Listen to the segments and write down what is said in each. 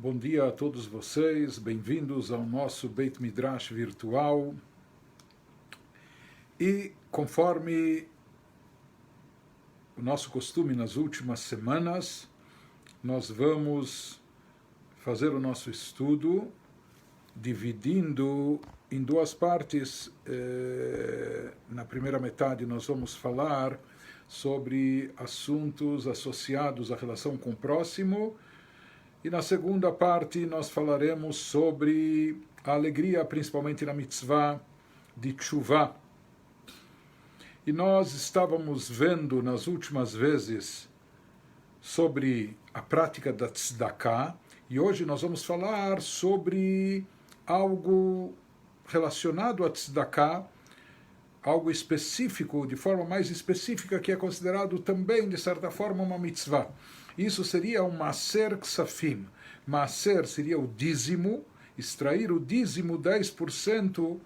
Bom dia a todos vocês, bem-vindos ao nosso Beit Midrash virtual. E conforme o nosso costume nas últimas semanas, nós vamos fazer o nosso estudo dividindo em duas partes. Na primeira metade nós vamos falar sobre assuntos associados à relação com o próximo, e na segunda parte nós falaremos sobre a alegria, principalmente na mitzvah de Teshuvah. E nós estávamos vendo nas últimas vezes sobre a prática da tzedakah, e hoje nós vamos falar sobre algo relacionado à tzedakah, algo específico, de forma mais específica, que é considerado também, de certa forma, uma mitzvah. Isso seria um Maaser Ksafim. Maaser seria o dízimo, extrair o dízimo, 10%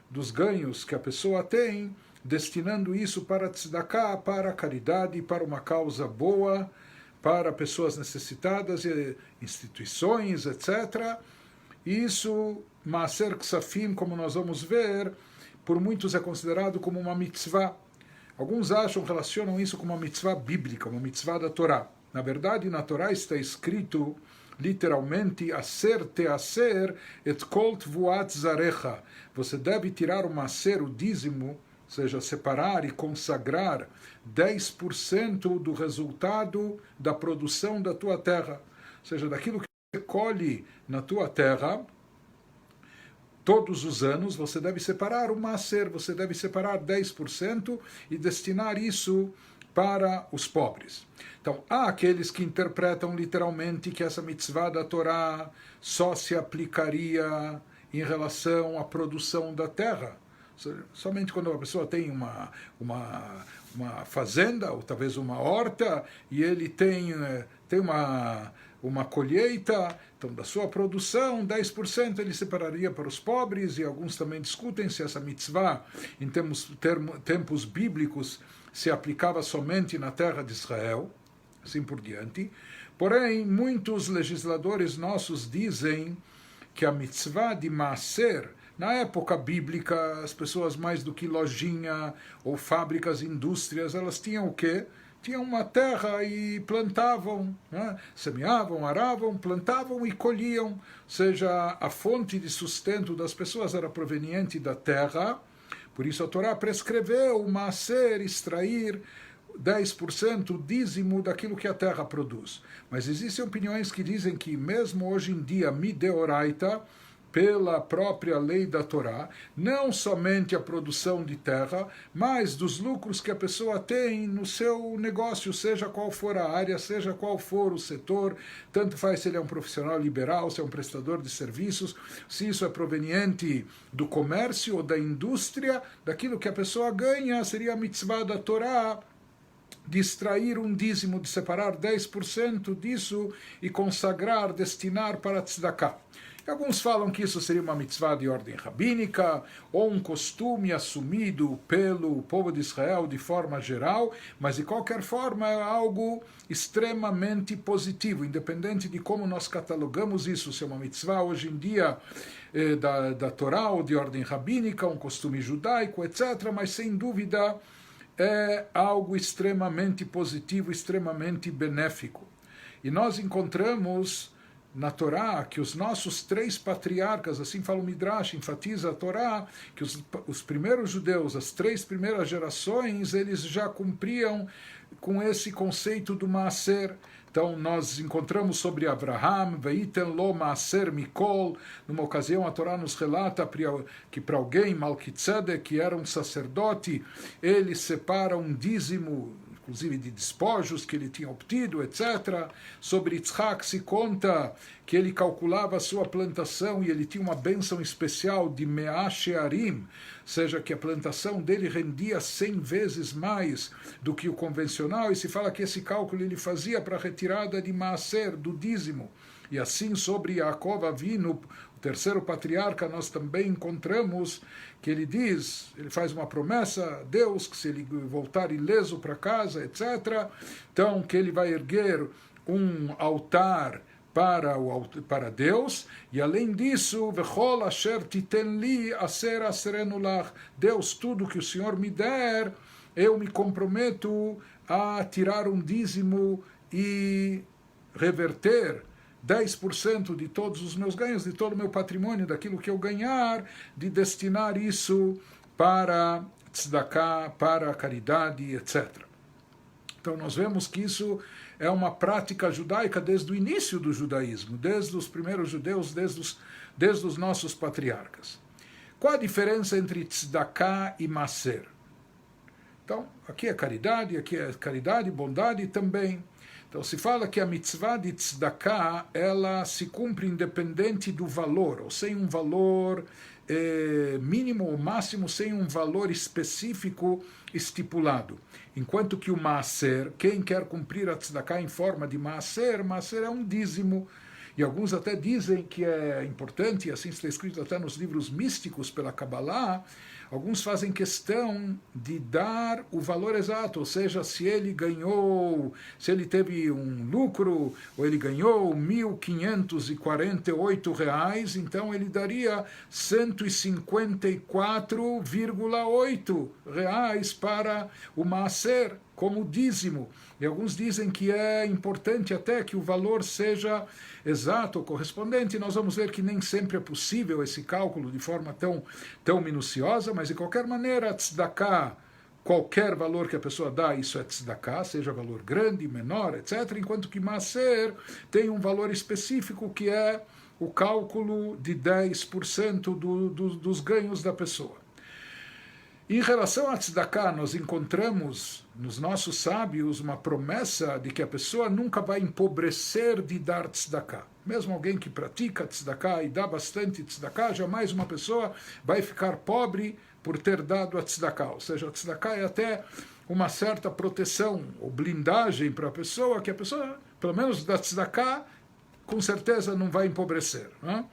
dos ganhos que a pessoa tem, destinando isso para tzedakah, para a caridade, para uma causa boa, para pessoas necessitadas, instituições, etc. Isso, Maaser Ksafim, como nós vamos ver, por muitos é considerado como uma mitzvah. Alguns relacionam isso com uma mitzvah bíblica, uma mitzvah da Torá. Na verdade, na Torá está escrito, literalmente, Aser teaser et kol tvuat zarecha. Você deve tirar o maaser, o dízimo, ou seja, separar e consagrar 10% do resultado da produção da tua terra. Ou seja, daquilo que você colhe na tua terra, todos os anos você deve separar o maaser, você deve separar 10% e destinar isso para os pobres. Então, há aqueles que interpretam literalmente que essa mitzvah da Torá só se aplicaria em relação à produção da terra. Somente quando a pessoa tem uma fazenda, ou talvez uma horta, e ele tem uma colheita, então da sua produção, 10% ele separaria para os pobres, e alguns também discutem se essa mitzvah, em tempos bíblicos, se aplicava somente na terra de Israel, assim por diante. Porém, muitos legisladores nossos dizem que a mitzvah de Maaser, na época bíblica, as pessoas mais do que lojinha ou fábricas, indústrias, elas tinham o quê? Tinham uma terra e plantavam, né? Semeavam, aravam, plantavam e colhiam. Ou seja, a fonte de sustento das pessoas era proveniente da terra. Por isso a Torá prescreveu o maaser, extrair 10% dízimo daquilo que a terra produz. Mas existem opiniões que dizem que mesmo hoje em dia, mideoraita, pela própria lei da Torá, não somente a produção de terra, mas dos lucros que a pessoa tem no seu negócio, seja qual for a área, seja qual for o setor, tanto faz se ele é um profissional liberal, se é um prestador de serviços, se isso é proveniente do comércio ou da indústria, daquilo que a pessoa ganha, seria a mitzvah da Torá, de extrair um dízimo, de separar 10% disso e consagrar, destinar para tzedakah. Alguns falam que isso seria uma mitzvah de ordem rabínica, ou um costume assumido pelo povo de Israel de forma geral, mas de qualquer forma é algo extremamente positivo, independente de como nós catalogamos isso, se é uma mitzvah hoje em dia da Torá ou de ordem rabínica, um costume judaico, etc., mas sem dúvida é algo extremamente positivo, extremamente benéfico. E nós encontramos na Torá que os nossos 3 patriarcas, assim fala o Midrash, enfatiza a Torá, que os primeiros judeus, as 3 primeiras gerações, eles já cumpriam com esse conceito do maaser. Então nós encontramos sobre Abraham, Veiten lo maaser mikol, numa ocasião a Torá nos relata que para alguém, Malquitzedek, que era um sacerdote, ele separa um dízimo, inclusive de despojos que ele tinha obtido, etc. Sobre Yitzhak se conta que ele calculava a sua plantação e ele tinha uma bênção especial de Me'ah Shearim, ou seja, que a plantação dele rendia 100 vezes mais do que o convencional, e se fala que esse cálculo ele fazia para a retirada de Maaser, do dízimo. E assim sobre Yaakov Avinu, o terceiro patriarca, nós também encontramos que ele diz, ele faz uma promessa a Deus, que se ele voltar ileso para casa, etc., então que ele vai erguer um altar para Deus, e além disso, Vechol asher titen li aser aserenu lach. Deus, tudo que o Senhor me der, eu me comprometo a tirar um dízimo e reverter 10% de todos os meus ganhos, de todo o meu patrimônio, daquilo que eu ganhar, de destinar isso para tzedakah, para a caridade, etc. Então nós vemos que isso é uma prática judaica desde o início do judaísmo, desde os primeiros judeus, desde os nossos patriarcas. Qual a diferença entre tzedakah e maser? Então, aqui é caridade, bondade também. Então se fala que a mitzvah de tzedakah, ela se cumpre independente do valor, ou sem um valor mínimo ou máximo, sem um valor específico estipulado. Enquanto que o maaser, quem quer cumprir a tzedakah em forma de maaser é um dízimo. E alguns até dizem que é importante, assim está escrito até nos livros místicos pela Kabbalah, alguns fazem questão de dar o valor exato, ou seja, se ele teve um lucro, ou ele ganhou R$1.548, então ele daria R$154,8 para o maaser, como dízimo. E alguns dizem que é importante até que o valor seja exato, correspondente. Nós vamos ver que nem sempre é possível esse cálculo de forma tão minuciosa, mas de qualquer maneira, tzedakah, qualquer valor que a pessoa dá, isso é tzedakah, seja valor grande, menor, etc. Enquanto que maaser tem um valor específico que é o cálculo de 10% dos ganhos da pessoa. Em relação a tzedakah, nós encontramos nos nossos sábios uma promessa de que a pessoa nunca vai empobrecer de dar tzedakah. Mesmo alguém que pratica tzedakah e dá bastante tzedakah, jamais uma pessoa vai ficar pobre por ter dado a tzedakah. Ou seja, a tzedakah é até uma certa proteção ou blindagem para a pessoa, que a pessoa, pelo menos da tzedakah, com certeza não vai empobrecer, não é?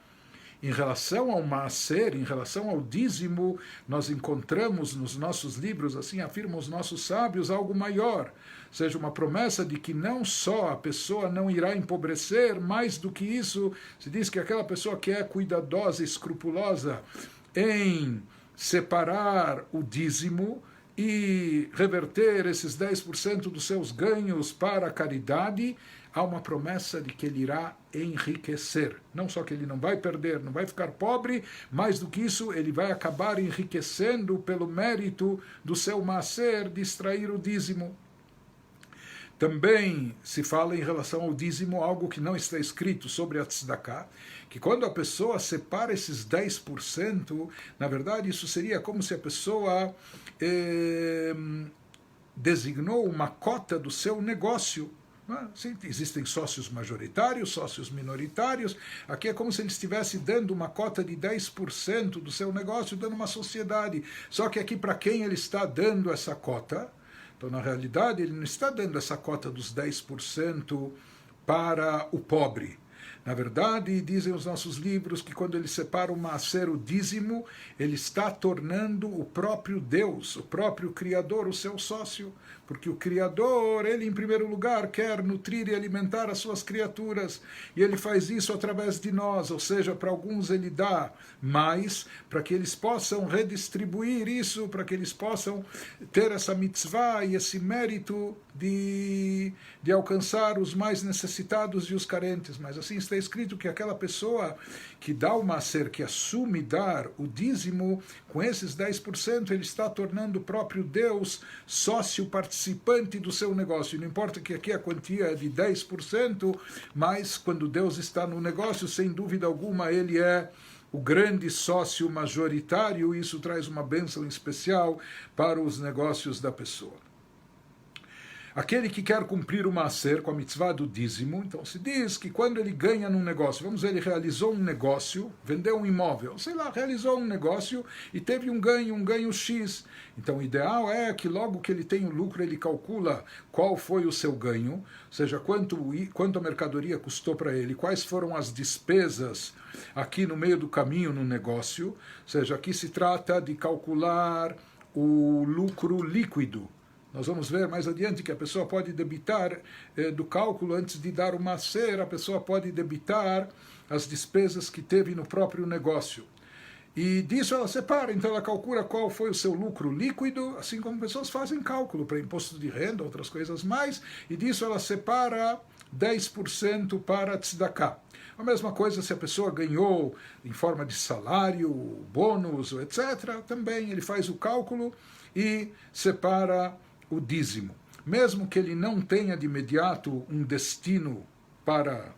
Em relação ao maaser, em relação ao dízimo, nós encontramos nos nossos livros, assim afirmam os nossos sábios, algo maior. Ou seja, uma promessa de que não só a pessoa não irá empobrecer, mais do que isso, se diz que aquela pessoa que é cuidadosa, escrupulosa em separar o dízimo e reverter esses 10% dos seus ganhos para a caridade, há uma promessa de que ele irá enriquecer. Não só que ele não vai perder, não vai ficar pobre, mais do que isso, ele vai acabar enriquecendo pelo mérito do seu maaser de extrair o dízimo. Também se fala em relação ao dízimo, algo que não está escrito sobre a tzedakah, que quando a pessoa separa esses 10%, na verdade isso seria como se a pessoa designou uma cota do seu negócio. Sim, existem sócios majoritários, sócios minoritários. Aqui é como se ele estivesse dando uma cota de 10% do seu negócio, dando uma sociedade. Só que aqui para quem ele está dando essa cota? Então, na realidade, ele não está dando essa cota dos 10% para o pobre. Na verdade, dizem os nossos livros que quando ele separa o maaser, o dízimo, ele está tornando o próprio Deus, o próprio Criador, o seu sócio. Porque o Criador, ele em primeiro lugar quer nutrir e alimentar as suas criaturas, e ele faz isso através de nós, ou seja, para alguns ele dá mais, para que eles possam redistribuir isso, para que eles possam ter essa mitzvah e esse mérito de alcançar os mais necessitados e os carentes. Mas assim está escrito que aquela pessoa que dá o maaser, que assume dar o dízimo, com esses 10%, ele está tornando o próprio Deus sócio participante do seu negócio. Não importa que aqui a quantia é de 10%, mas quando Deus está no negócio, sem dúvida alguma, ele é o grande sócio majoritário, e isso traz uma bênção especial para os negócios da pessoa. Aquele que quer cumprir o maaser com a mitzvah do dízimo, então se diz que quando ele ganha num negócio, vamos dizer, ele realizou um negócio, vendeu um imóvel, sei lá, realizou um negócio e teve um ganho X. Então o ideal é que logo que ele tem o lucro, ele calcula qual foi o seu ganho, ou seja, quanto a mercadoria custou para ele, quais foram as despesas aqui no meio do caminho no negócio, ou seja, aqui se trata de calcular o lucro líquido. Nós vamos ver mais adiante que a pessoa pode debitar do cálculo antes de dar o maaser, a pessoa pode debitar as despesas que teve no próprio negócio. E disso ela separa, então ela calcula qual foi o seu lucro líquido, assim como pessoas fazem cálculo para imposto de renda, outras coisas mais, e disso ela separa 10% para tzedakah. A mesma coisa se a pessoa ganhou em forma de salário, bônus, etc., também ele faz o cálculo e separa o dízimo. Mesmo que ele não tenha de imediato um destino para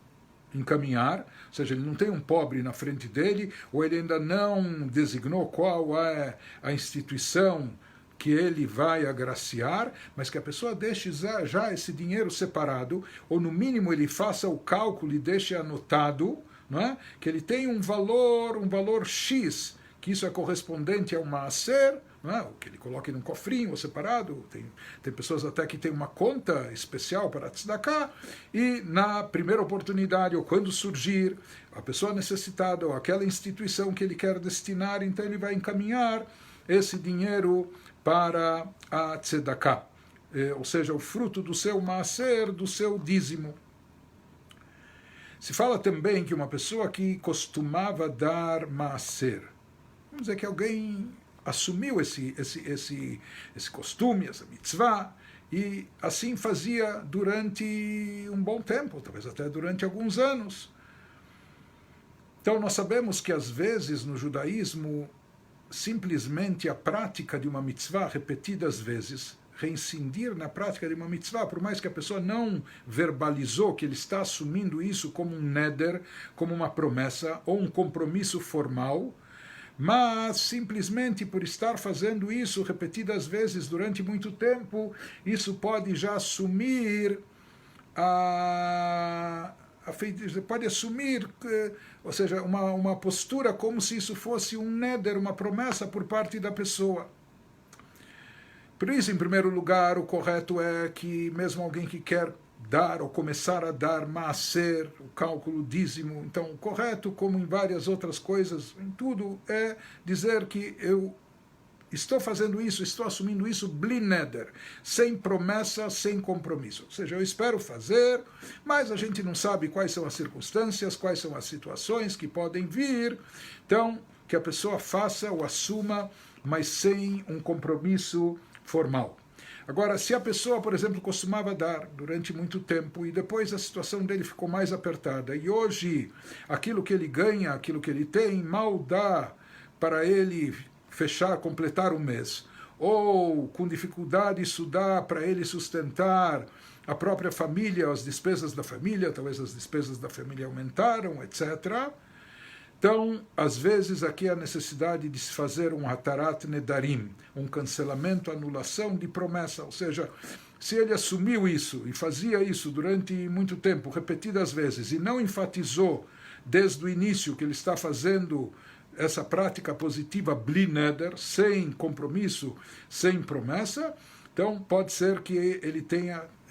encaminhar, ou seja, ele não tem um pobre na frente dele, ou ele ainda não designou qual é a instituição que ele vai agraciar, mas que a pessoa deixe já esse dinheiro separado, ou no mínimo ele faça o cálculo e deixe anotado, não é? Que ele tem um valor X, que isso é correspondente a um maaser, não é? Que ele coloque num cofrinho ou separado. Tem pessoas até que têm uma conta especial para tzedakah, e na primeira oportunidade, ou quando surgir a pessoa necessitada, ou aquela instituição que ele quer destinar, então ele vai encaminhar esse dinheiro para a tzedakah, ou seja, o fruto do seu maaser, do seu dízimo. Se fala também que uma pessoa que costumava dar maaser, vamos dizer que alguém assumiu esse costume, essa mitzvah, e assim fazia durante um bom tempo, talvez até durante alguns anos. Então nós sabemos que às vezes no judaísmo, simplesmente a prática de uma mitzvah repetidas vezes, reincidir na prática de uma mitzvah, por mais que a pessoa não verbalizou que ele está assumindo isso como um neder, como uma promessa ou um compromisso formal, mas simplesmente por estar fazendo isso repetidas vezes durante muito tempo, isso pode já assumir pode assumir, ou seja, uma postura como se isso fosse um neder, uma promessa por parte da pessoa. Por isso, em primeiro lugar, o correto é que mesmo alguém que quer dar ou começar a dar maaser, o cálculo dízimo, então o correto, como em várias outras coisas, em tudo, é dizer que eu estou fazendo isso, estou assumindo isso bli neder, sem promessa, sem compromisso. Ou seja, eu espero fazer, mas a gente não sabe quais são as circunstâncias, quais são as situações que podem vir, então que a pessoa faça ou assuma, mas sem um compromisso formal. Agora, se a pessoa, por exemplo, costumava dar durante muito tempo e depois a situação dele ficou mais apertada e hoje aquilo que ele ganha, aquilo que ele tem, mal dá para ele fechar, completar um mês, ou com dificuldade isso dá para ele sustentar a própria família, as despesas da família, talvez as despesas da família aumentaram, etc. Então, às vezes, aqui há a necessidade de se fazer um hatarat nedarim, um cancelamento, anulação de promessa. Ou seja, se ele assumiu isso e fazia isso durante muito tempo, repetidas vezes, e não enfatizou desde o início que ele está fazendo essa prática positiva bli neder, sem compromisso, sem promessa, então pode ser que ele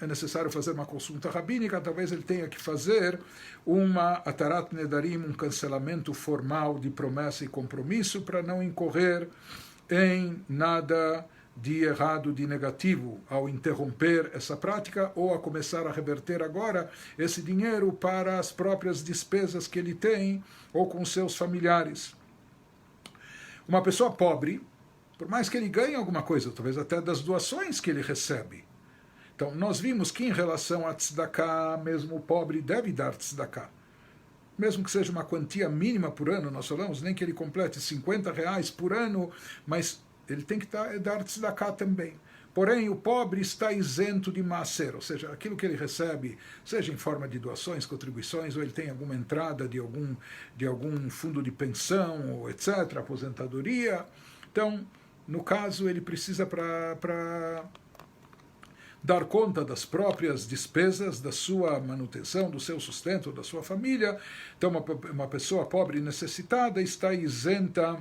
é necessário fazer uma consulta rabínica, talvez ele tenha que fazer uma atarat nedarim, um cancelamento formal de promessa e compromisso, para não incorrer em nada de errado, de negativo, ao interromper essa prática ou a começar a reverter agora esse dinheiro para as próprias despesas que ele tem ou com seus familiares. Uma pessoa pobre, por mais que ele ganhe alguma coisa, talvez até das doações que ele recebe. Então, nós vimos que em relação a tzedakah, mesmo o pobre deve dar tzedakah. Mesmo que seja uma quantia mínima por ano, nós falamos, nem que ele complete R$50 por ano, mas ele tem que dar tzedakah também. Porém, o pobre está isento de maaser, ou seja, aquilo que ele recebe, seja em forma de doações, contribuições, ou ele tem alguma entrada de algum fundo de pensão, ou etc., aposentadoria. Então, no caso, ele precisa para dar conta das próprias despesas, da sua manutenção, do seu sustento, da sua família. Então, uma pessoa pobre e necessitada está isenta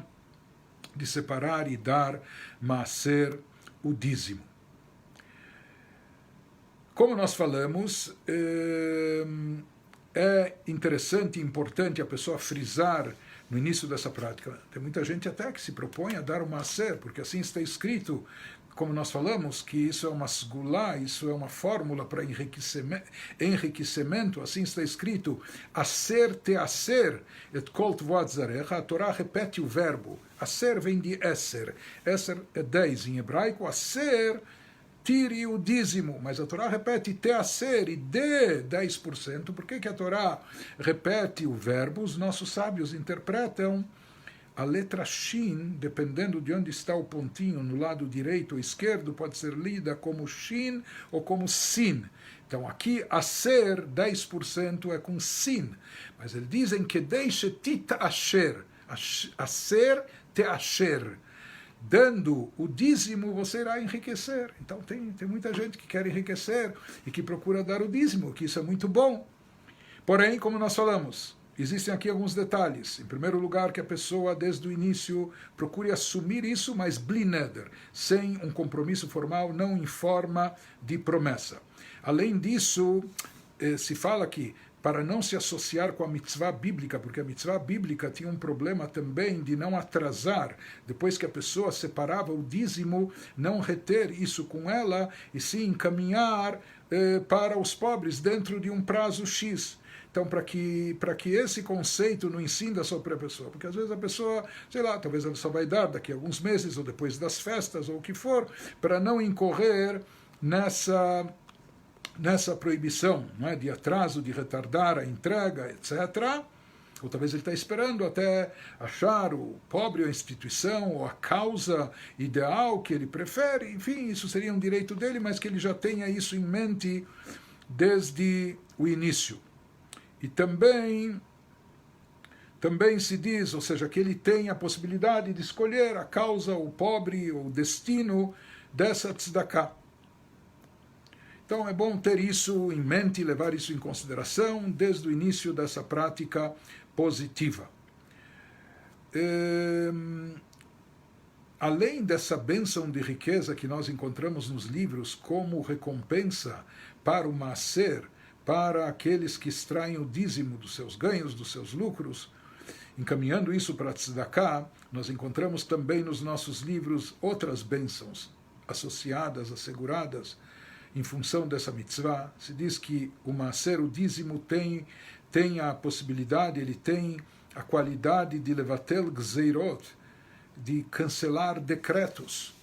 de separar e dar maaser, o dízimo. Como nós falamos, é interessante e importante a pessoa frisar no início dessa prática. Tem muita gente até que se propõe a dar o maaser, porque assim está escrito, como nós falamos, que isso é uma sgulá, isso é uma fórmula para enriquecimento, assim está escrito, aser te aser, et kol tvoat zarecha, a Torá repete o verbo, aser vem de esser é 10 em hebraico, aser, tire o dízimo, mas a Torá repete te aser e dê 10%, por que a Torá repete o verbo? Os nossos sábios interpretam a letra Shin, dependendo de onde está o pontinho, no lado direito ou esquerdo, pode ser lida como Shin ou como Sin. Então aqui, aser, 10% é com Sin. Mas eles dizem que deixe tita asher, aser te asher. Dando o dízimo, você irá enriquecer. Então tem muita gente que quer enriquecer e que procura dar o dízimo, que isso é muito bom. Porém, como nós falamos, existem aqui alguns detalhes. Em primeiro lugar, que a pessoa, desde o início, procure assumir isso, mas blineder, sem um compromisso formal, não em forma de promessa. Além disso, se fala que, para não se associar com a mitzvah bíblica, porque a mitzvah bíblica tinha um problema também de não atrasar, depois que a pessoa separava o dízimo, não reter isso com ela, e sim encaminhar para os pobres dentro de um prazo X. Então, para que esse conceito não incida sobre a pessoa, porque às vezes a pessoa, sei lá, talvez ela só vai dar daqui a alguns meses, ou depois das festas, ou o que for, para não incorrer nessa proibição, não é, de atraso, de retardar a entrega, etc. Ou talvez ele está esperando até achar o pobre ou a instituição, ou a causa ideal que ele prefere, enfim, isso seria um direito dele, mas que ele já tenha isso em mente desde o início. E também se diz, ou seja, que ele tem a possibilidade de escolher a causa, o pobre, o destino dessa tzedakah. Então é bom ter isso em mente, levar isso em consideração desde o início dessa prática positiva. Além dessa bênção de riqueza que nós encontramos nos livros como recompensa para o maaser, para aqueles que extraem o dízimo dos seus ganhos, dos seus lucros, encaminhando isso para a tzedakah, nós encontramos também nos nossos livros outras bênçãos associadas, asseguradas, em função dessa mitzvah. Se diz que o maaser, o dízimo, tem a possibilidade, ele tem a qualidade de levatel gzeirot, de cancelar decretos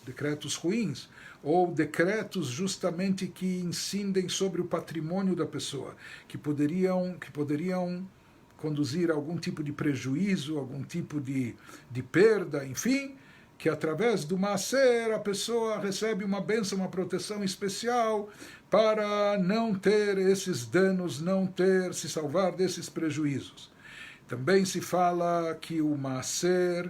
ruins, ou decretos justamente que incidem sobre o patrimônio da pessoa, que poderiam conduzir a algum tipo de prejuízo, algum tipo de perda, enfim, que através do maaser a pessoa recebe uma bênção, uma proteção especial para não ter esses danos, se salvar desses prejuízos. Também se fala que o maaser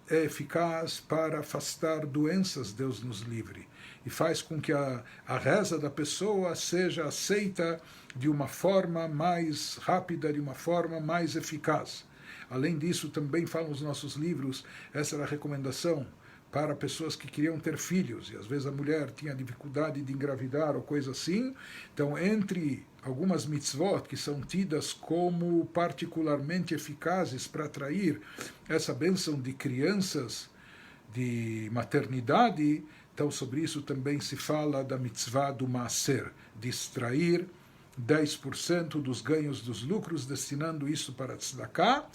é eficaz para afastar doenças, Deus nos livre, e faz com que a reza da pessoa seja aceita de uma forma mais rápida, de uma forma mais eficaz. Além disso, também falam os nossos livros, essa era a recomendação para pessoas que queriam ter filhos, e às vezes a mulher tinha dificuldade de engravidar ou coisa assim. Então, entre algumas mitzvot que são tidas como particularmente eficazes para atrair essa bênção de crianças, de maternidade, então sobre isso também se fala da mitzvah do maaser, de extrair 10% dos ganhos dos lucros, destinando isso para tzedakah.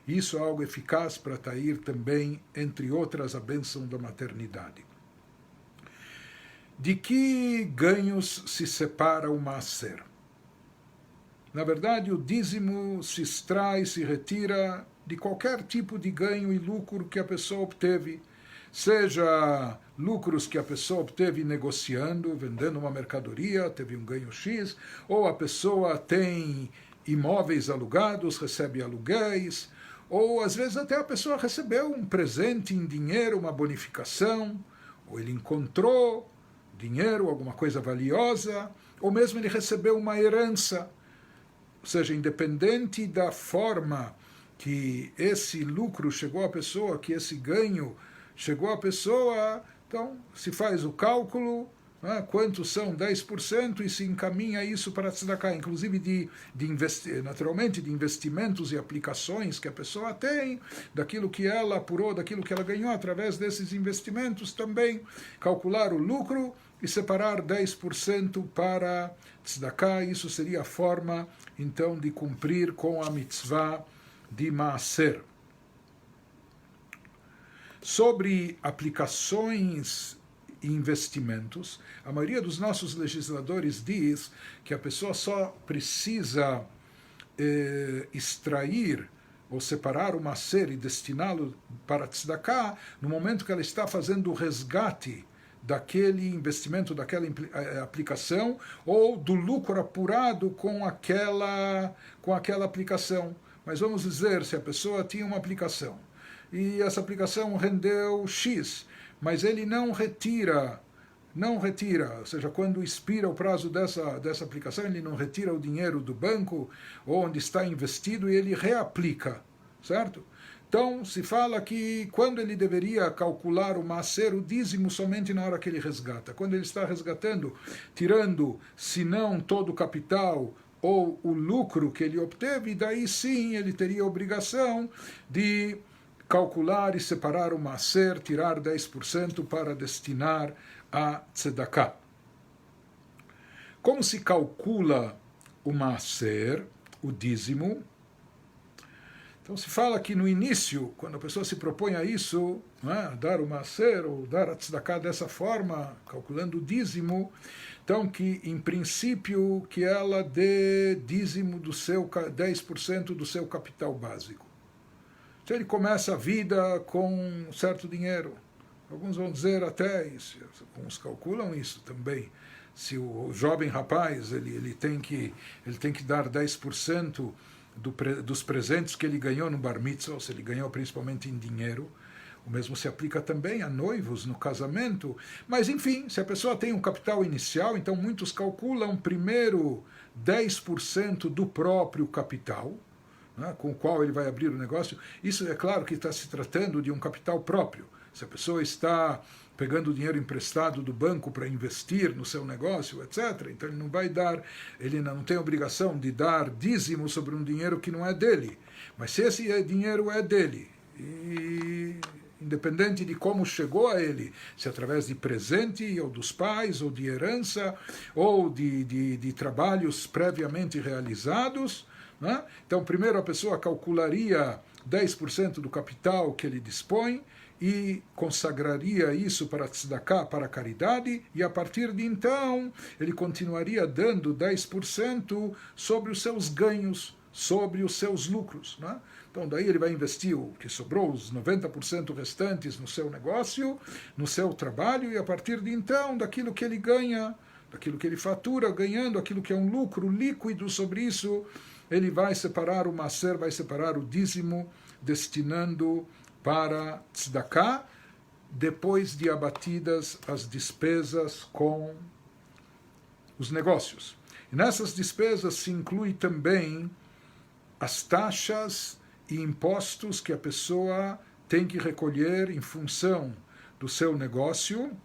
Isso é algo eficaz para atrair também, entre outras, a bênção da maternidade. De que ganhos se separa o maaser? Na verdade, o dízimo se extrai, se retira de qualquer tipo de ganho e lucro que a pessoa obteve, seja lucros que a pessoa obteve negociando, vendendo uma mercadoria, teve um ganho X, ou a pessoa tem imóveis alugados, recebe aluguéis, ou às vezes até a pessoa recebeu um presente em dinheiro, uma bonificação, ou ele encontrou dinheiro, alguma coisa valiosa, ou mesmo ele recebeu uma herança. Ou seja, independente da forma que esse lucro chegou à pessoa, que esse ganho chegou à pessoa, então se faz o cálculo, Quantos são 10% e se encaminha isso para tzedakah, inclusive naturalmente de investimentos e aplicações que a pessoa tem, daquilo que ela apurou, daquilo que ela ganhou através desses investimentos também, calcular o lucro e separar 10% para tzedakah. Isso seria a forma então de cumprir com a mitzvah de maaser. Sobre aplicações e investimentos, a maioria dos nossos legisladores diz que a pessoa só precisa extrair ou separar o maaser e destiná-lo para tzedakah no momento que ela está fazendo o resgate daquele investimento, daquela aplicação, ou do lucro apurado com aquela aplicação. Mas vamos dizer, se a pessoa tinha uma aplicação e essa aplicação rendeu X, mas ele não retira, ou seja, quando expira o prazo dessa aplicação, ele não retira o dinheiro do banco ou onde está investido e ele reaplica, certo? Então, se fala que quando ele deveria calcular o maaser, o dízimo, somente na hora que ele resgata. Quando ele está resgatando, tirando, se não todo o capital ou o lucro que ele obteve, daí sim ele teria a obrigação de calcular e separar o maaser, tirar 10% para destinar a tzedakah. Como se calcula o maaser, o dízimo? Então se fala que no início, quando a pessoa se propõe a isso, dar o maaser ou dar a tzedakah dessa forma, calculando o dízimo, então que em princípio que ela dê dízimo do seu 10% do seu capital básico. Então ele começa a vida com um certo dinheiro. Alguns vão dizer até isso, alguns calculam isso também. Se o jovem rapaz ele tem que dar 10% dos presentes que ele ganhou no bar mitzvah, ou se ele ganhou principalmente em dinheiro, o mesmo se aplica também a noivos no casamento. Mas enfim, se a pessoa tem um capital inicial, então muitos calculam primeiro 10% do próprio capital, com o qual ele vai abrir o negócio. Isso é claro que está se tratando de um capital próprio. Se a pessoa está pegando dinheiro emprestado do banco para investir no seu negócio, etc., então ele não tem obrigação de dar dízimo sobre um dinheiro que não é dele. Mas se esse dinheiro é dele, e independente de como chegou a ele, se através de presente, ou dos pais, ou de herança, ou de trabalhos previamente realizados, então primeiro a pessoa calcularia 10% do capital que ele dispõe e consagraria isso para tzedakah, para a caridade, e a partir de então ele continuaria dando 10% sobre os seus ganhos, sobre os seus lucros. Então daí ele vai investir o que sobrou, os 90% restantes no seu negócio, no seu trabalho, e a partir de então, daquilo que ele ganha, daquilo que ele fatura, ganhando aquilo que é um lucro líquido sobre isso, ele vai separar o maaser, vai separar o dízimo, destinando para tzedakah, depois de abatidas as despesas com os negócios. E nessas despesas se inclui também as taxas e impostos que a pessoa tem que recolher em função do seu negócio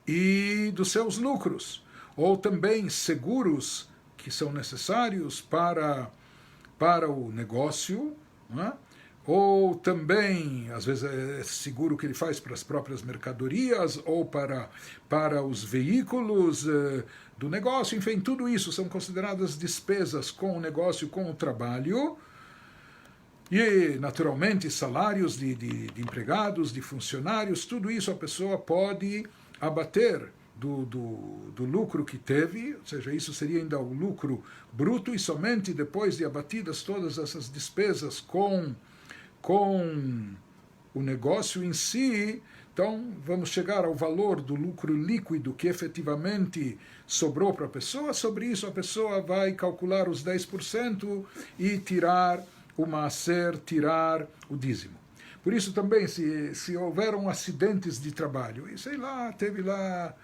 e dos seus lucros, ou também seguros que são necessários para o negócio, ou também, às vezes, é seguro que ele faz para as próprias mercadorias, ou para os veículos do negócio, enfim, tudo isso são consideradas despesas com o negócio, com o trabalho, e, naturalmente, salários de empregados, de funcionários, tudo isso a pessoa pode abater do lucro que teve, ou seja, isso seria ainda o lucro bruto, e somente depois de abatidas todas essas despesas com o negócio em si, então vamos chegar ao valor do lucro líquido que efetivamente sobrou para a pessoa. Sobre isso a pessoa vai calcular os 10% e tirar o maaser, tirar o dízimo. Por isso também, se houveram acidentes de trabalho, e sei lá, teve lá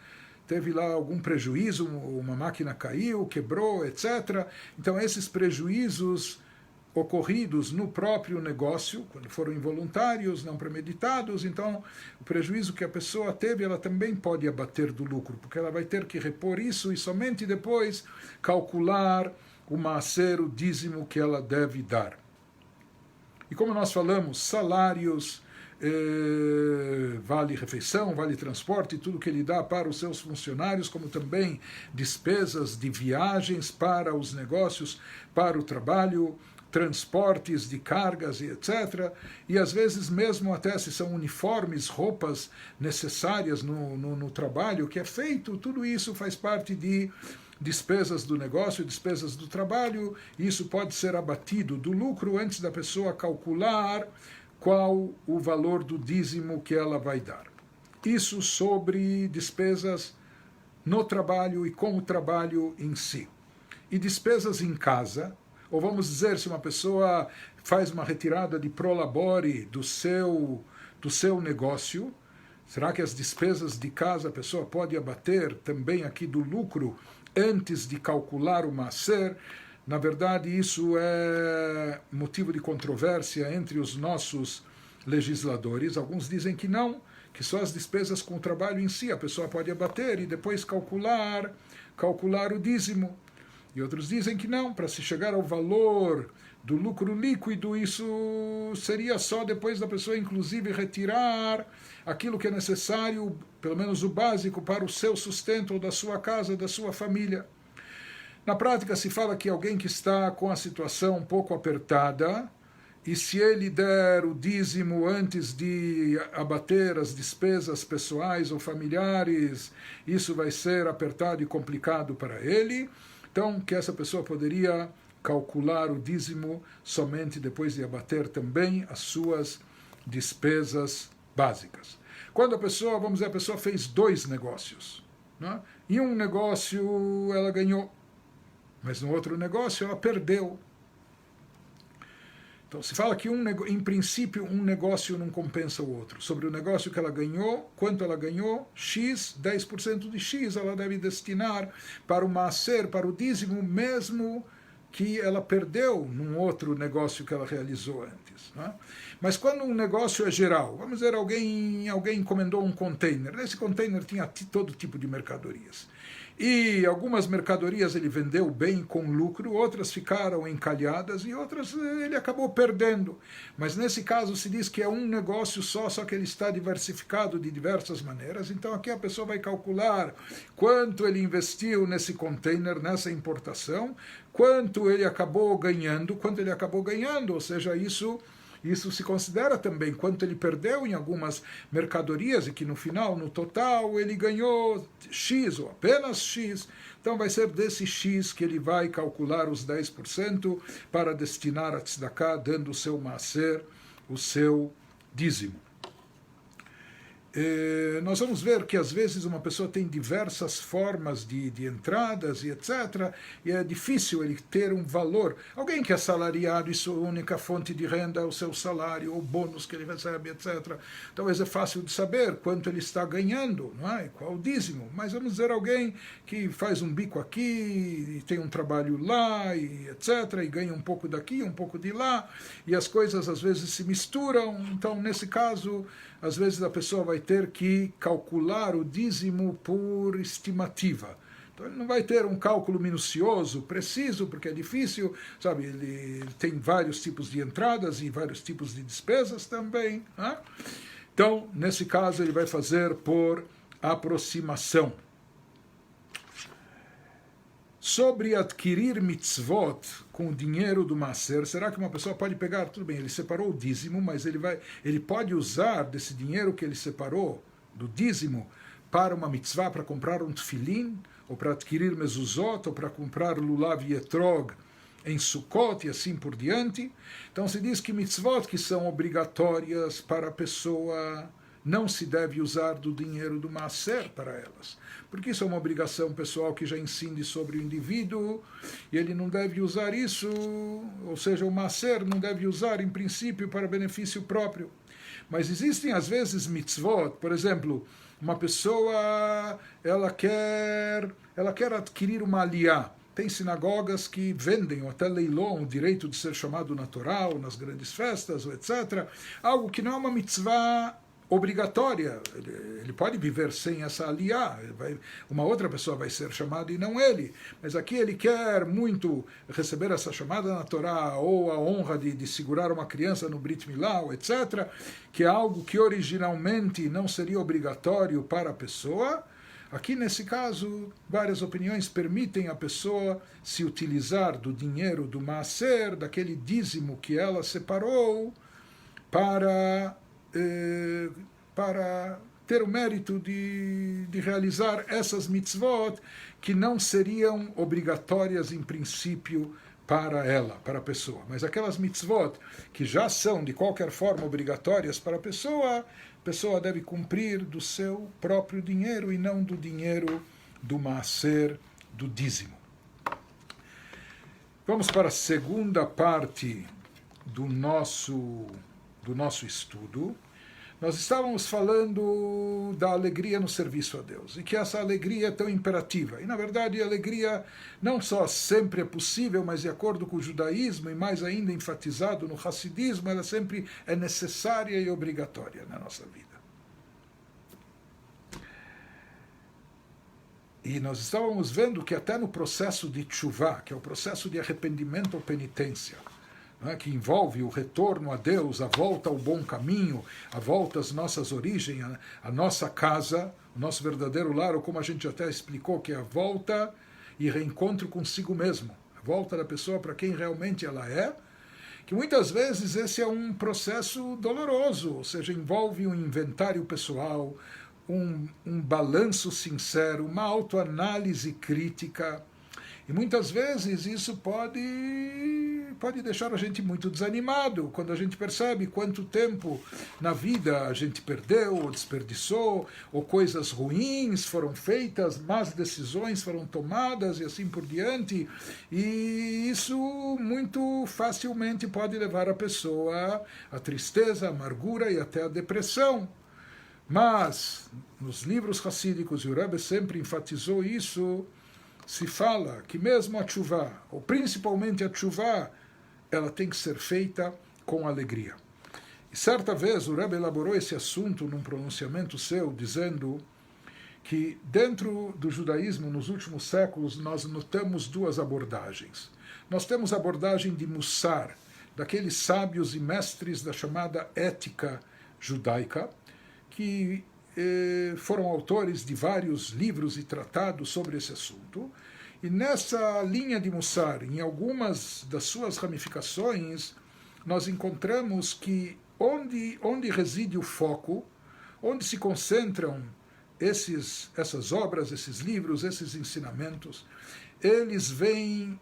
algum prejuízo, uma máquina caiu, quebrou, etc. Então esses prejuízos, ocorridos no próprio negócio, quando foram involuntários, não premeditados, então o prejuízo que a pessoa teve, ela também pode abater do lucro, porque ela vai ter que repor isso e somente depois calcular o maaser, o dízimo que ela deve dar. E como nós falamos, salários, vale refeição, vale transporte, tudo que ele dá para os seus funcionários, como também despesas de viagens para os negócios, para o trabalho, transportes de cargas e etc. E às vezes mesmo até se são uniformes, roupas necessárias no trabalho que é feito, tudo isso faz parte de despesas do negócio, despesas do trabalho, e isso pode ser abatido do lucro antes da pessoa calcular qual o valor do dízimo que ela vai dar. Isso sobre despesas no trabalho e com o trabalho em si. E despesas em casa, ou vamos dizer, se uma pessoa faz uma retirada de prolabore do seu negócio, será que as despesas de casa a pessoa pode abater também aqui do lucro antes de calcular o maaser? Na verdade, isso é motivo de controvérsia entre os nossos legisladores. Alguns dizem que não, que só as despesas com o trabalho em si a pessoa pode abater e depois calcular o dízimo. E outros dizem que não, para se chegar ao valor do lucro líquido, isso seria só depois da pessoa, inclusive, retirar aquilo que é necessário, pelo menos o básico, para o seu sustento, ou da sua casa, da sua família. Na prática, se fala que alguém que está com a situação um pouco apertada, e se ele der o dízimo antes de abater as despesas pessoais ou familiares, isso vai ser apertado e complicado para ele. Então, que essa pessoa poderia calcular o dízimo somente depois de abater também as suas despesas básicas. Quando a pessoa, vamos dizer, a pessoa fez 2 negócios, né? Em um negócio ela ganhou, mas no outro negócio ela perdeu. Então se fala que em princípio um negócio não compensa o outro. Sobre o negócio que ela ganhou, quanto ela ganhou, X, 10% de X ela deve destinar para o maaser, para o dízimo, mesmo que ela perdeu num outro negócio que ela realizou antes, né? Mas quando um negócio é geral, vamos dizer, alguém encomendou um container, nesse container tinha todo tipo de mercadorias. E algumas mercadorias ele vendeu bem com lucro, outras ficaram encalhadas e outras ele acabou perdendo. Mas nesse caso se diz que é um negócio só que ele está diversificado de diversas maneiras. Então aqui a pessoa vai calcular quanto ele investiu nesse container, nessa importação, quanto ele acabou ganhando, ou seja, isso se considera também quanto ele perdeu em algumas mercadorias e que no final, no total, ele ganhou X ou apenas X. Então vai ser desse X que ele vai calcular os 10% para destinar a tzedakah, dando o seu maaser, o seu dízimo. Nós vamos ver que às vezes uma pessoa tem diversas formas de entradas e etc. E é difícil ele ter um valor. Alguém que é assalariado e sua única fonte de renda é o seu salário, ou bônus que ele recebe, etc. Talvez é fácil de saber quanto ele está ganhando, não é? Qual o dízimo. Mas vamos dizer alguém que faz um bico aqui, e tem um trabalho lá, e etc. E ganha um pouco daqui, um pouco de lá. E as coisas às vezes se misturam. Então, nesse caso, às vezes a pessoa vai ter que calcular o dízimo por estimativa. Então ele não vai ter um cálculo minucioso, preciso, porque é difícil, sabe? Ele tem vários tipos de entradas e vários tipos de despesas também, né? Então, nesse caso, ele vai fazer por aproximação. Sobre adquirir mitzvot com o dinheiro do maaser, será que uma pessoa pode pegar, tudo bem, ele separou o dízimo, mas ele pode usar desse dinheiro que ele separou, do dízimo, para uma mitzvah, para comprar um tefilim, ou para adquirir mezuzot, ou para comprar lulav e etrog em Sukkot e assim por diante. Então se diz que mitzvot que são obrigatórias para a pessoa, não se deve usar do dinheiro do maaser para elas, porque isso é uma obrigação pessoal que já incide sobre o indivíduo, e ele não deve usar isso, ou seja, o maaser não deve usar em princípio para benefício próprio. Mas existem às vezes mitzvot, por exemplo, uma pessoa ela quer adquirir uma aliá, Tem sinagogas que vendem ou até leiloam o direito de ser chamado natural nas grandes festas, ou etc. Algo que não é uma mitzvah obrigatória. Ele pode viver sem essa aliá. Uma outra pessoa vai ser chamada e não ele. Mas aqui ele quer muito receber essa chamada na Torá, ou a honra de segurar uma criança no Brit Milá, etc., que é algo que originalmente não seria obrigatório para a pessoa. Aqui, nesse caso, várias opiniões permitem a pessoa se utilizar do dinheiro do maaser, daquele dízimo que ela separou, para ter o mérito de realizar essas mitzvot que não seriam obrigatórias em princípio para ela, para a pessoa. Mas aquelas mitzvot que já são de qualquer forma obrigatórias para a pessoa deve cumprir do seu próprio dinheiro e não do dinheiro do maaser, do dízimo. Vamos para a segunda parte do nosso estudo. Nós estávamos falando da alegria no serviço a Deus, e que essa alegria é tão imperativa. E, na verdade, a alegria não só sempre é possível, mas de acordo com o judaísmo, e mais ainda enfatizado no hassidismo, ela sempre é necessária e obrigatória na nossa vida. E nós estávamos vendo que até no processo de tshuvá, que é o processo de arrependimento ou penitência, que envolve o retorno a Deus, a volta ao bom caminho, a volta às nossas origens, a nossa casa, o nosso verdadeiro lar, ou como a gente até explicou, que é a volta e reencontro consigo mesmo, a volta da pessoa para quem realmente ela é, que muitas vezes esse é um processo doloroso, ou seja, envolve um inventário pessoal, um balanço sincero, uma autoanálise crítica. E muitas vezes isso pode deixar a gente muito desanimado, quando a gente percebe quanto tempo na vida a gente perdeu, ou desperdiçou, ou coisas ruins foram feitas, más decisões foram tomadas e assim por diante. E isso muito facilmente pode levar a pessoa à tristeza, à amargura e até à depressão. Mas, nos livros racídicos, e o Rebbe sempre enfatizou isso, se fala que mesmo a tshuvá, ou principalmente a tshuvá, ela tem que ser feita com alegria. E certa vez o Rebbe elaborou esse assunto num pronunciamento seu, dizendo que dentro do judaísmo, nos últimos séculos, nós notamos duas abordagens. Nós temos a abordagem de Mussar, daqueles sábios e mestres da chamada ética judaica, que foram autores de vários livros e tratados sobre esse assunto. E nessa linha de Mussar, em algumas das suas ramificações, nós encontramos que onde reside o foco, onde se concentram essas obras, esses livros, esses ensinamentos, eles vêm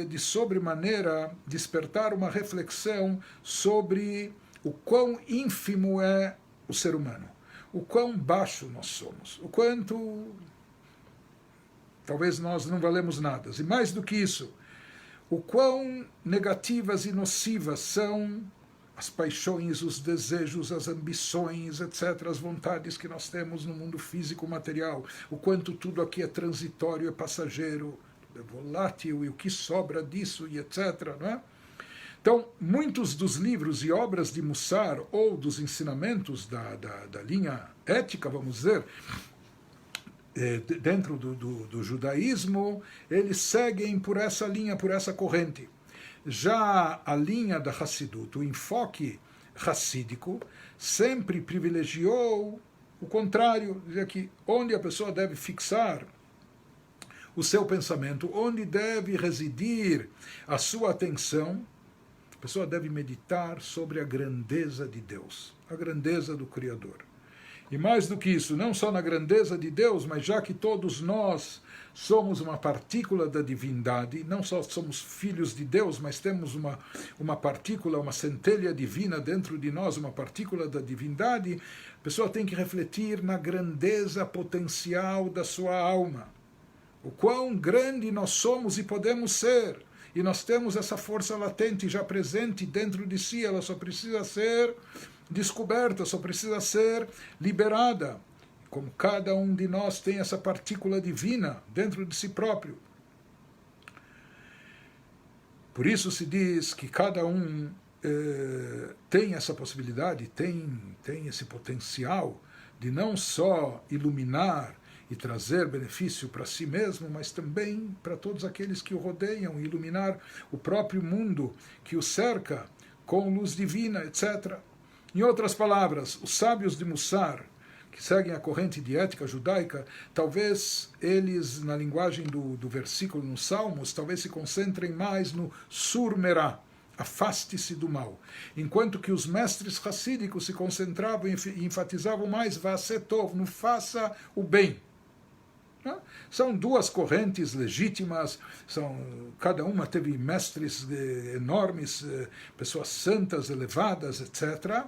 de sobremaneira despertar uma reflexão sobre o quão ínfimo é o ser humano, o quão baixo nós somos, o quanto talvez nós não valemos nada. E mais do que isso, o quão negativas e nocivas são as paixões, os desejos, as ambições, etc., as vontades que nós temos no mundo físico material, o quanto tudo aqui é transitório, é passageiro, é volátil, e o que sobra disso, e etc., não é? Então, muitos dos livros e obras de Mussar, ou dos ensinamentos da linha ética, vamos dizer, dentro do judaísmo, eles seguem por essa linha, por essa corrente. Já a linha da Hassidut, o enfoque hassídico, sempre privilegiou o contrário, dizer que onde a pessoa deve fixar o seu pensamento, onde deve residir a sua atenção, a pessoa deve meditar sobre a grandeza de Deus, a grandeza do Criador. E mais do que isso, não só na grandeza de Deus, mas já que todos nós somos uma partícula da divindade, não só somos filhos de Deus, mas temos uma partícula, uma centelha divina dentro de nós, uma partícula da divindade, a pessoa tem que refletir na grandeza potencial da sua alma. O quão grande nós somos e podemos ser. E nós temos essa força latente já presente dentro de si, ela só precisa ser descoberta, só precisa ser liberada. Como cada um de nós tem essa partícula divina dentro de si próprio. Por isso se diz que cada um tem essa possibilidade, tem esse potencial de não só iluminar e trazer benefício para si mesmo, mas também para todos aqueles que o rodeiam, iluminar o próprio mundo que o cerca com luz divina, etc. Em outras palavras, os sábios de Mussar, que seguem a corrente de ética judaica, talvez eles, na linguagem do versículo nos Salmos, talvez se concentrem mais no surmerá, afaste-se do mal. Enquanto que os mestres racídicos se concentravam e enfatizavam mais Vasetov, no faça o bem. São duas correntes legítimas, cada uma teve mestres enormes, pessoas santas, elevadas, etc.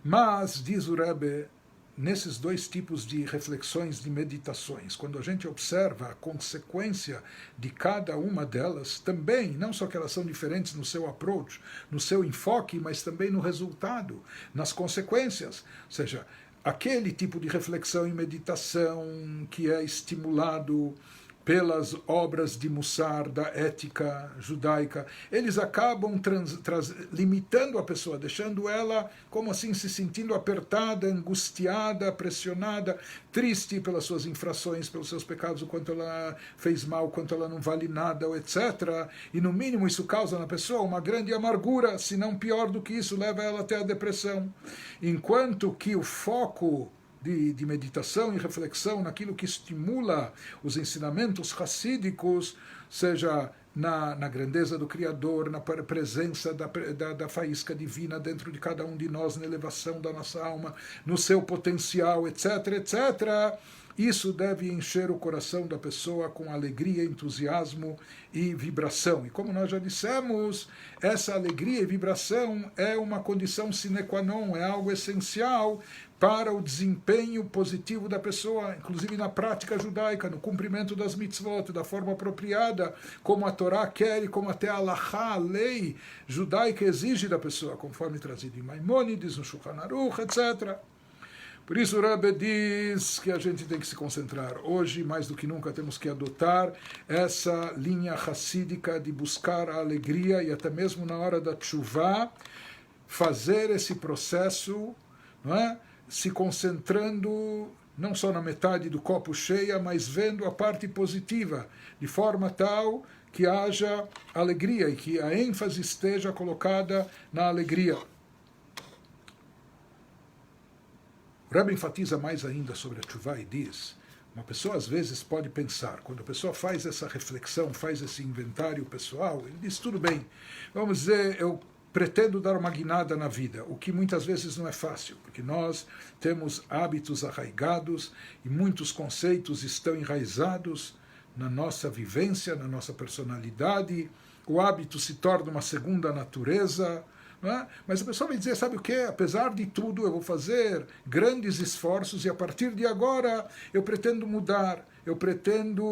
Mas, diz o Rebbe, nesses dois tipos de reflexões, de meditações, quando a gente observa a consequência de cada uma delas, também, não só que elas são diferentes no seu approach, no seu enfoque, mas também no resultado, nas consequências. Ou seja, aquele tipo de reflexão e meditação que é estimulado pelas obras de Mussar, da ética judaica, eles acabam limitando a pessoa, deixando ela, como assim, se sentindo apertada, angustiada, pressionada, triste pelas suas infrações, pelos seus pecados, o quanto ela fez mal, o quanto ela não vale nada, etc. E, no mínimo, isso causa na pessoa uma grande amargura, se não pior do que isso, leva ela até a depressão. Enquanto que o foco de meditação e reflexão naquilo que estimula os ensinamentos racídicos, seja na grandeza do Criador, na presença da faísca divina dentro de cada um de nós, na elevação da nossa alma, no seu potencial, etc., etc., isso deve encher o coração da pessoa com alegria, entusiasmo e vibração. E como nós já dissemos, essa alegria e vibração é uma condição sine qua non, é algo essencial para o desempenho positivo da pessoa, inclusive na prática judaica, no cumprimento das mitzvot, da forma apropriada, como a Torá quer e como até a Halachá, a lei judaica, exige da pessoa, conforme trazido em Maimônides, no Shulchan Aruch, etc. Por isso o Rebbe diz que a gente tem que se concentrar. Hoje, mais do que nunca, temos que adotar essa linha racídica de buscar a alegria e até mesmo na hora da tchuvá, fazer esse processo, não é? Se concentrando não só na metade do copo cheia, mas vendo a parte positiva, de forma tal que haja alegria e que a ênfase esteja colocada na alegria. O Rebbe enfatiza mais ainda sobre a tchuvá e diz, uma pessoa às vezes pode pensar, quando a pessoa faz essa reflexão, faz esse inventário pessoal, ele diz, tudo bem, vamos dizer, eu pretendo dar uma guinada na vida, o que muitas vezes não é fácil, porque nós temos hábitos arraigados e muitos conceitos estão enraizados na nossa vivência, na nossa personalidade, o hábito se torna uma segunda natureza, não é? Mas a pessoa vai dizer, sabe o quê? Apesar de tudo, eu vou fazer grandes esforços e a partir de agora eu pretendo mudar, eu pretendo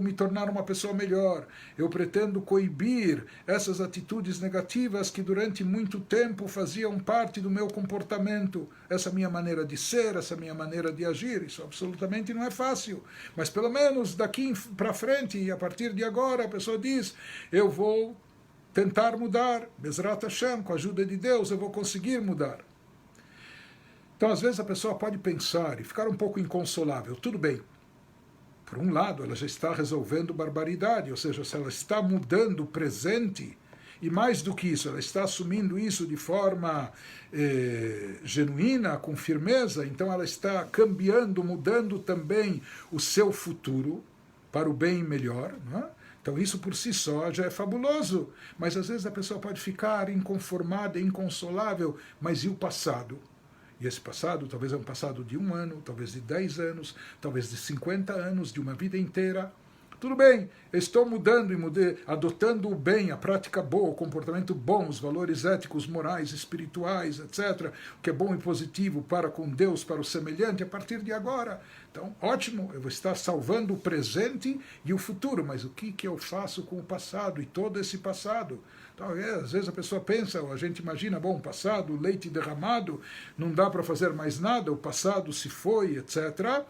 me tornar uma pessoa melhor, eu pretendo coibir essas atitudes negativas que durante muito tempo faziam parte do meu comportamento, essa minha maneira de ser, essa minha maneira de agir. Isso absolutamente não é fácil, mas pelo menos daqui para frente e a partir de agora a pessoa diz, eu vou tentar mudar, Bezrat Hashem, com a ajuda de Deus, eu vou conseguir mudar. Então, às vezes, a pessoa pode pensar e ficar um pouco inconsolável. Tudo bem, por um lado, ela já está resolvendo barbaridade, ou seja, se ela está mudando o presente, e mais do que isso, ela está assumindo isso de forma genuína, com firmeza, então ela está cambiando, mudando também o seu futuro para o bem melhor, não é? Então isso por si só já é fabuloso, mas às vezes a pessoa pode ficar inconformada, inconsolável, mas e o passado? E esse passado talvez é um passado de 1 ano, talvez de 10 anos, talvez de 50 anos, de uma vida inteira. Tudo bem, eu estou mudando e adotando o bem, a prática boa, o comportamento bom, os valores éticos, morais, espirituais, etc., o que é bom e positivo para com Deus, para o semelhante, a partir de agora. Então, ótimo, eu vou estar salvando o presente e o futuro, mas o que eu faço com o passado e todo esse passado? Então, às vezes a pessoa pensa, ou a gente imagina, bom, passado, leite derramado, não dá para fazer mais nada, o passado se foi, etc.,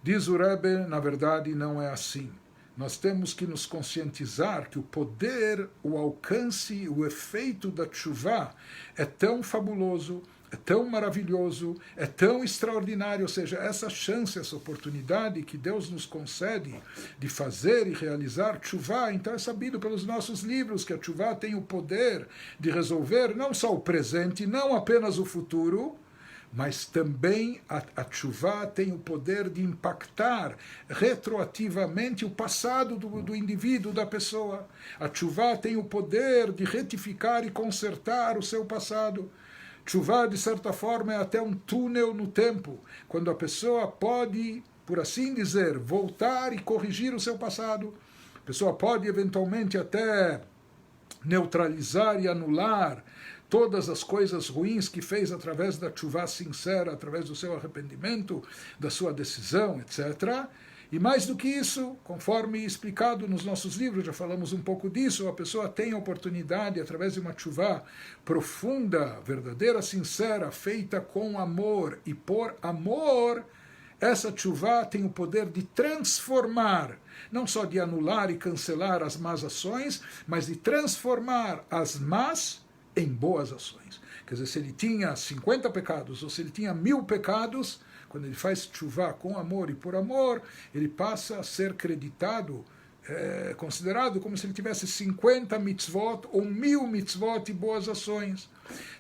Diz o Rebbe, na verdade, não é assim. nós temos que nos conscientizar que o poder, o alcance, o efeito da tshuva é tão fabuloso, é tão maravilhoso, é tão extraordinário, ou seja, essa chance, essa oportunidade que Deus nos concede de fazer e realizar tshuva, então é sabido pelos nossos livros que a tshuva tem o poder de resolver não só o presente, não apenas o futuro, mas também a tshuva tem o poder de impactar retroativamente o passado do indivíduo, da pessoa. A tshuva tem o poder de retificar e consertar o seu passado. Tshuva, de certa forma, é até um túnel no tempo, quando a pessoa pode, por assim dizer, voltar e corrigir o seu passado. A pessoa pode, eventualmente, até neutralizar e anular todas as coisas ruins que fez através da tshuva sincera, através do seu arrependimento, da sua decisão, etc. E mais do que isso, conforme explicado nos nossos livros, já falamos um pouco disso, a pessoa tem a oportunidade, através de uma tshuva profunda, verdadeira, sincera, feita com amor e por amor, essa tshuva tem o poder de transformar, não só de anular e cancelar as más ações, mas de transformar as más em boas ações. Quer dizer, se ele tinha 50 pecados ou se ele tinha 1000 pecados, quando ele faz tshuva com amor e por amor, ele passa a ser creditado, considerado como se ele tivesse 50 mitzvot ou 1000 mitzvot e boas ações.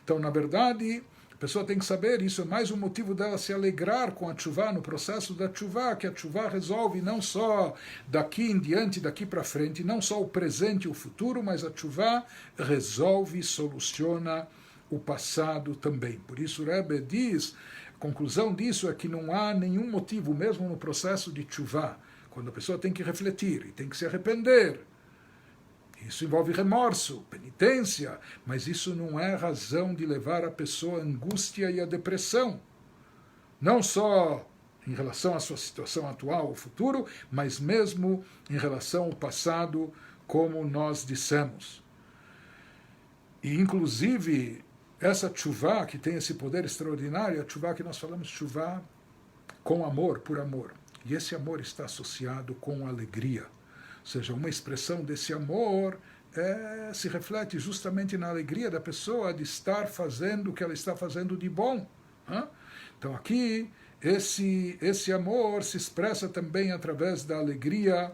Então, na verdade, a pessoa tem que saber, isso é mais um motivo dela se alegrar com a tshuva, no processo da tshuva, que a tshuva resolve não só daqui em diante, daqui para frente, não só o presente e o futuro, mas a tshuva resolve, soluciona o passado também. Por isso o Rebbe diz, a conclusão disso é que não há nenhum motivo, mesmo no processo de tshuva, quando a pessoa tem que refletir e tem que se arrepender. Isso envolve remorso, penitência, mas isso não é razão de levar a pessoa à angústia e à depressão. Não só em relação à sua situação atual ou futuro, mas mesmo em relação ao passado, como nós dissemos. E, inclusive, essa tshuva, que tem esse poder extraordinário, a tshuva que nós falamos, tshuva com amor, por amor. E esse amor está associado com alegria. Ou seja, uma expressão desse amor se reflete justamente na alegria da pessoa de estar fazendo o que ela está fazendo de bom. Então aqui, esse amor se expressa também através da alegria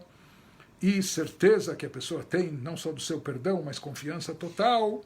e certeza que a pessoa tem, não só do seu perdão, mas confiança total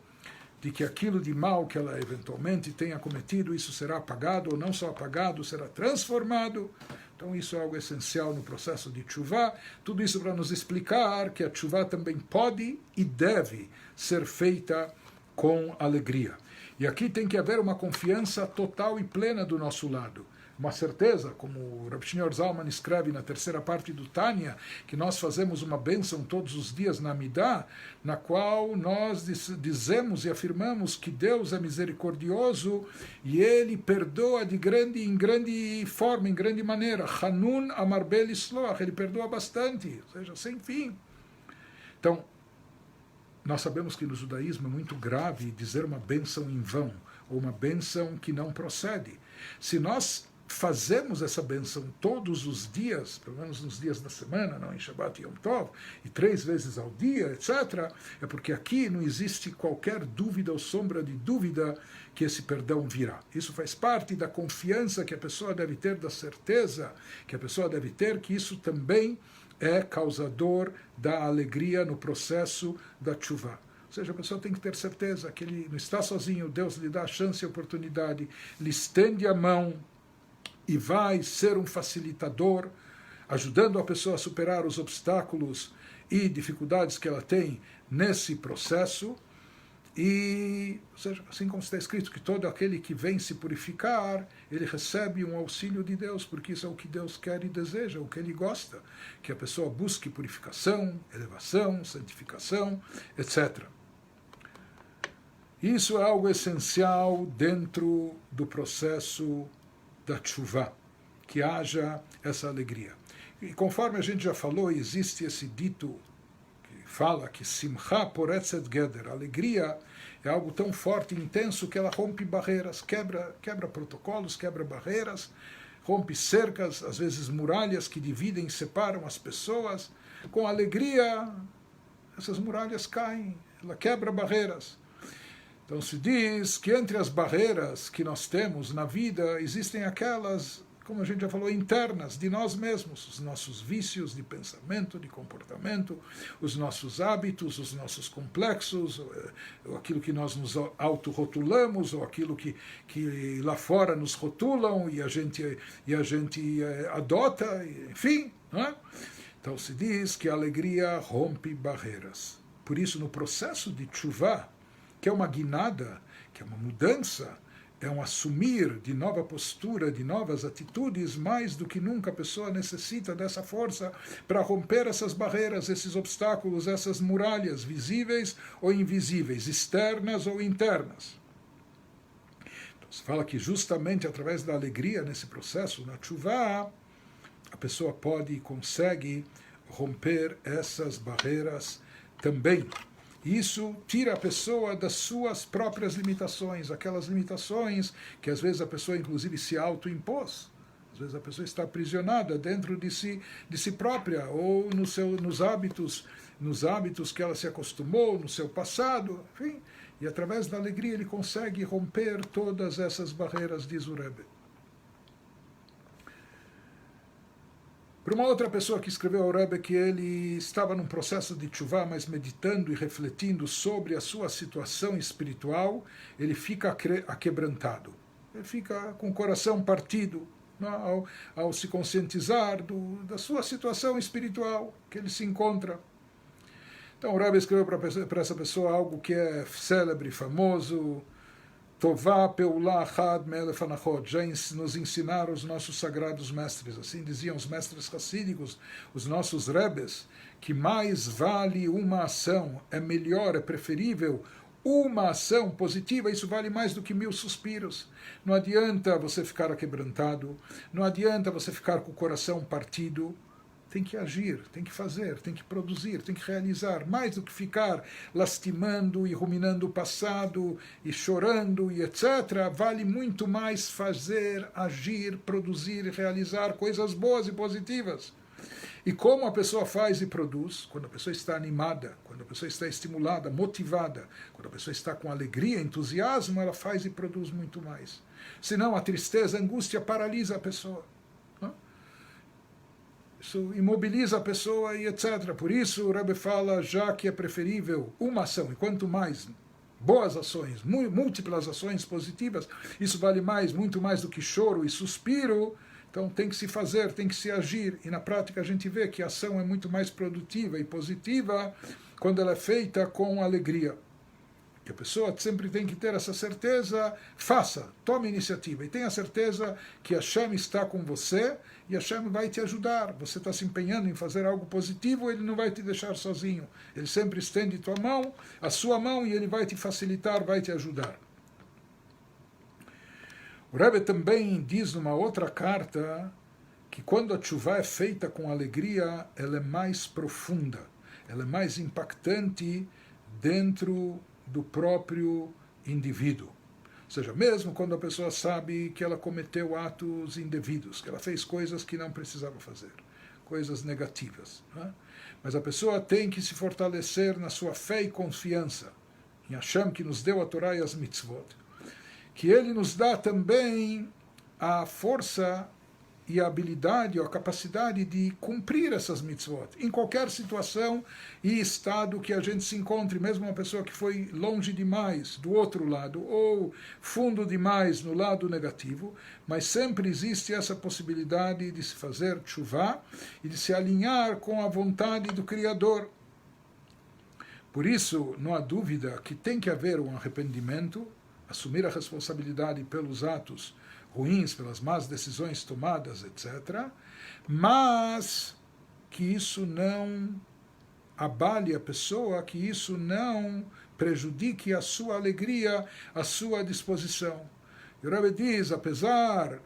de que aquilo de mal que ela eventualmente tenha cometido, isso será apagado, ou não só apagado, será transformado. Então isso é algo essencial no processo de tshuva. Tudo isso para nos explicar que a tshuva também pode e deve ser feita com alegria. E aqui tem que haver uma confiança total e plena do nosso lado. Uma certeza, como o Rav Shneur Zalman escreve na terceira parte do Tânia, que nós fazemos uma bênção todos os dias na Amidah, na qual nós dizemos e afirmamos que Deus é misericordioso e Ele perdoa em grande forma, em grande maneira. Hanun amarbel isloach, Ele perdoa bastante, ou seja, sem fim. Então, nós sabemos que no judaísmo é muito grave dizer uma bênção em vão, ou uma bênção que não procede. Se nós fazemos essa bênção todos os dias, pelo menos nos dias da semana, não em Shabbat e Yom Tov, e 3 vezes ao dia, etc., é porque aqui não existe qualquer dúvida ou sombra de dúvida que esse perdão virá. Isso faz parte da confiança que a pessoa deve ter, da certeza que a pessoa deve ter, que isso também é causador da alegria no processo da tshuva. Ou seja, a pessoa tem que ter certeza que ele não está sozinho, Deus lhe dá a chance e a oportunidade, lhe estende a mão e vai ser um facilitador, ajudando a pessoa a superar os obstáculos e dificuldades que ela tem nesse processo. E, ou seja, assim como está escrito, que todo aquele que vem se purificar, ele recebe um auxílio de Deus, porque isso é o que Deus quer e deseja, o que Ele gosta, que a pessoa busque purificação, elevação, santificação, etc. Isso é algo essencial dentro do processo da tshuva, que haja essa alegria. E conforme a gente já falou, existe esse dito que fala que simcha poretzet geder, alegria é algo tão forte e intenso que ela rompe barreiras, quebra protocolos, quebra barreiras, rompe cercas, às vezes muralhas que dividem e separam as pessoas. com alegria, essas muralhas caem, ela quebra barreiras. Então se diz que entre as barreiras que nós temos na vida, existem aquelas, como a gente já falou, internas, de nós mesmos, os nossos vícios de pensamento, de comportamento, os nossos hábitos, os nossos complexos, aquilo que nós nos autorrotulamos, ou aquilo que lá fora nos rotulam e a gente adota, enfim. Não é? Então se diz que a alegria rompe barreiras. Por isso, no processo de tshuva, que é uma guinada, que é uma mudança, é um assumir de nova postura, de novas atitudes, mais do que nunca a pessoa necessita dessa força para romper essas barreiras, esses obstáculos, essas muralhas visíveis ou invisíveis, externas ou internas. Então se fala que justamente através da alegria nesse processo, na tshuva, a pessoa pode e consegue romper essas barreiras também. Isso tira a pessoa das suas próprias limitações, aquelas limitações que às vezes a pessoa inclusive se autoimpôs. Às vezes a pessoa está aprisionada dentro de si própria, ou nos hábitos que ela se acostumou, no seu passado, enfim. E através da alegria ele consegue romper todas essas barreiras, diz o Rebbe. Para uma outra pessoa que escreveu ao Rebbe que ele estava num processo de tshuva, mas meditando e refletindo sobre a sua situação espiritual, ele fica aquebrantado. Ele fica com o coração partido, não? Ao se conscientizar da sua situação espiritual que ele se encontra. Então o Rebbe escreveu para essa pessoa algo que é célebre, famoso, Tová Peulah Had Melef Anachot, já nos ensinaram os nossos sagrados mestres, assim diziam os mestres hassídicos, os nossos rebes, que mais vale uma ação, é melhor, é preferível uma ação positiva, isso vale mais do que 1000 suspiros. Não adianta você ficar aquebrantado, não adianta você ficar com o coração partido. Tem que agir, tem que fazer, tem que produzir, tem que realizar, mais do que ficar lastimando e ruminando o passado e chorando e etc. Vale muito mais fazer, agir, produzir e realizar coisas boas e positivas. E como a pessoa faz e produz, quando a pessoa está animada, quando a pessoa está estimulada, motivada, quando a pessoa está com alegria, entusiasmo, ela faz e produz muito mais. Senão a tristeza, a angústia paralisa a pessoa. Isso imobiliza a pessoa e etc. Por isso o Rebbe fala já que é preferível uma ação, e quanto mais boas ações, múltiplas ações positivas, isso vale mais, muito mais do que choro e suspiro. Então tem que se fazer, tem que se agir, e na prática a gente vê que a ação é muito mais produtiva e positiva quando ela é feita com alegria. Que a pessoa sempre tem que ter essa certeza, faça, tome iniciativa, e tenha certeza que Hashem está com você, e Hashem vai te ajudar. Você está se empenhando em fazer algo positivo, ele não vai te deixar sozinho. Ele sempre estende a sua mão, e ele vai te facilitar, vai te ajudar. O Rebbe também diz numa outra carta que quando a tshuva é feita com alegria, ela é mais profunda, ela é mais impactante dentro do próprio indivíduo. Ou seja, mesmo quando a pessoa sabe que ela cometeu atos indevidos, que ela fez coisas que não precisava fazer, coisas negativas, né? Mas a pessoa tem que se fortalecer na sua fé e confiança em Hashem, que nos deu a Torá e as mitzvot, que ele nos dá também a força e a habilidade ou a capacidade de cumprir essas mitzvot em qualquer situação e estado que a gente se encontre, mesmo uma pessoa que foi longe demais do outro lado ou fundo demais no lado negativo, mas sempre existe essa possibilidade de se fazer tshuva e de se alinhar com a vontade do Criador. Por isso, não há dúvida que tem que haver um arrependimento, assumir a responsabilidade pelos atos ruins, pelas más decisões tomadas, etc., mas que isso não abale a pessoa, que isso não prejudique a sua alegria, a sua disposição. E o Rebbe diz, apesar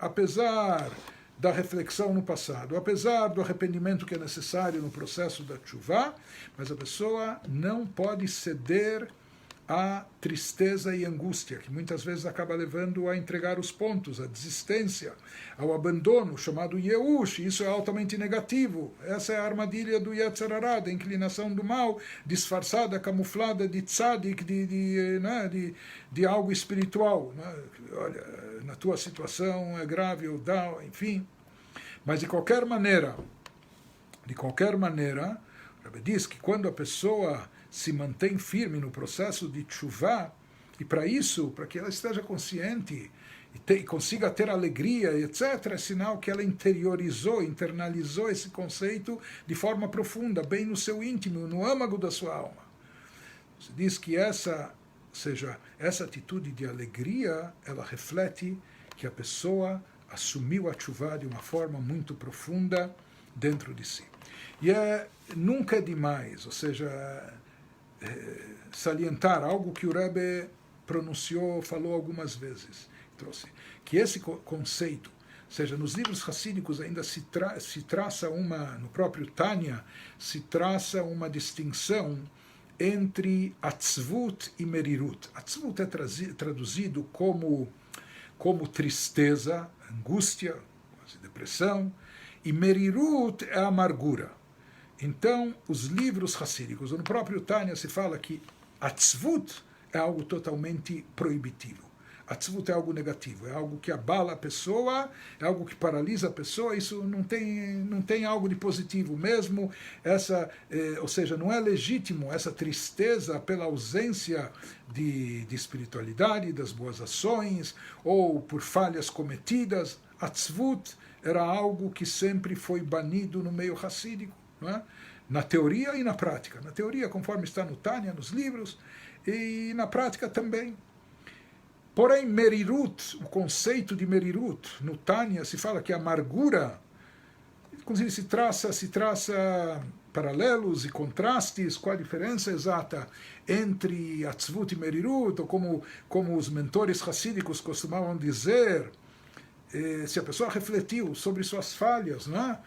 da reflexão no passado, apesar do arrependimento que é necessário no processo da tshuva, mas a pessoa não pode ceder à tristeza e angústia, que muitas vezes acaba levando a entregar os pontos, a desistência, ao abandono, chamado Yeush. Isso é altamente negativo. Essa é a armadilha do Yetzer Hara, da inclinação do mal, disfarçada, camuflada de tzadik, de algo espiritual. Né? Olha, na tua situação é grave ou dá, enfim. Mas de qualquer maneira, o Rebbe diz que quando a pessoa se mantém firme no processo de tshuvá, e para isso, para que ela esteja consciente e consiga ter alegria, etc., é sinal que ela internalizou esse conceito de forma profunda, bem no seu íntimo, no âmago da sua alma. Se diz que essa atitude de alegria, ela reflete que a pessoa assumiu a tshuvá de uma forma muito profunda dentro de si. E nunca é demais, ou seja, salientar algo que o Rebbe pronunciou, falou algumas vezes, trouxe, que esse conceito, ou seja, nos livros racídicos ainda se traça no próprio Tânia, se traça uma distinção entre atzvut e merirut. Atzvut é traduzido como tristeza, angústia, quase depressão, e merirut é amargura. Então, os livros racídicos, no próprio Tânia se fala que atzvut é algo totalmente proibitivo. Atzvut é algo negativo, é algo que abala a pessoa, é algo que paralisa a pessoa, isso não tem algo de positivo. Mesmo ou seja, não é legítimo essa tristeza pela ausência de espiritualidade, das boas ações, ou por falhas cometidas. Atzvut era algo que sempre foi banido no meio racídico. Não é? Na teoria e na prática. Na teoria, conforme está no Tânia, nos livros, e na prática também. Porém, merirut, o conceito de merirut, no Tânia se fala que a amargura, inclusive se traça paralelos e contrastes, qual a diferença exata entre atzvut e merirut, ou como os mentores racídicos costumavam dizer, se a pessoa refletiu sobre suas falhas, não é?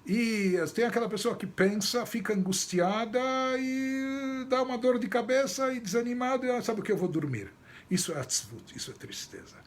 E tem aquela pessoa que pensa, fica angustiada e dá uma dor de cabeça e desanimada, e sabe o que, eu vou dormir. Isso é atzvut, isso é tristeza.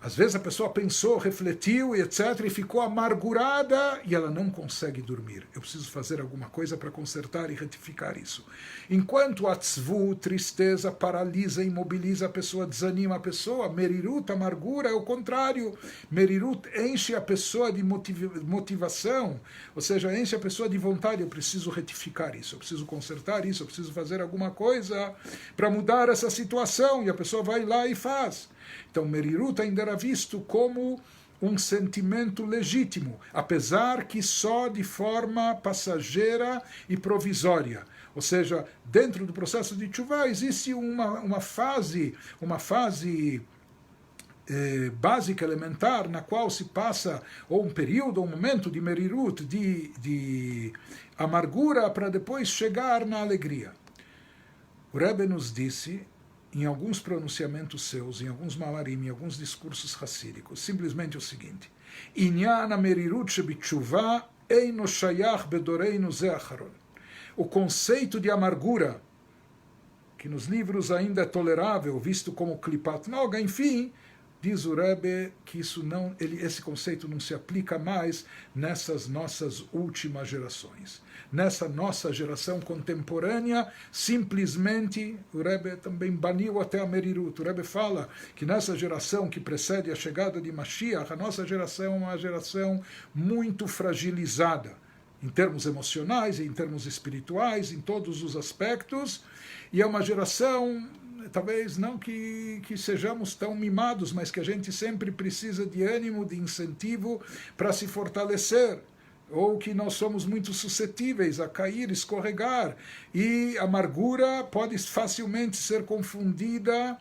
Às vezes a pessoa pensou, refletiu e etc. e ficou amargurada e ela não consegue dormir. Eu preciso fazer alguma coisa para consertar e retificar isso. Enquanto atzvut, tristeza, paralisa, imobiliza a pessoa, desanima a pessoa, merirut, amargura, é o contrário. Merirut enche a pessoa de motivação, ou seja, enche a pessoa de vontade. Eu preciso retificar isso, eu preciso consertar isso, eu preciso fazer alguma coisa para mudar essa situação. E a pessoa vai lá e faz. Então, merirut ainda era visto como um sentimento legítimo, apesar que só de forma passageira e provisória. Ou seja, dentro do processo de tshuvá existe uma fase básica, elementar, na qual se passa ou um período, ou um momento de merirut, de amargura, para depois chegar na alegria. O Rebbe nos disse, em alguns pronunciamentos seus, em alguns mamarim, em alguns discursos racídicos, simplesmente o seguinte: Inyan merirut shebitshuvah eino shayach bedoreinu ze acharon. O conceito de amargura, que nos livros ainda é tolerável, visto como klipat noga, enfim, diz o Rebbe que esse conceito não se aplica mais nessas nossas últimas gerações. Nessa nossa geração contemporânea, simplesmente, o Rebbe também baniu até a merirut. O Rebbe fala que nessa geração que precede a chegada de Mashiach, a nossa geração é uma geração muito fragilizada, em termos emocionais, em termos espirituais, em todos os aspectos, e é uma geração, talvez não que sejamos tão mimados, mas que a gente sempre precisa de ânimo, de incentivo para se fortalecer, ou que nós somos muito suscetíveis a cair, escorregar, e a amargura pode facilmente ser confundida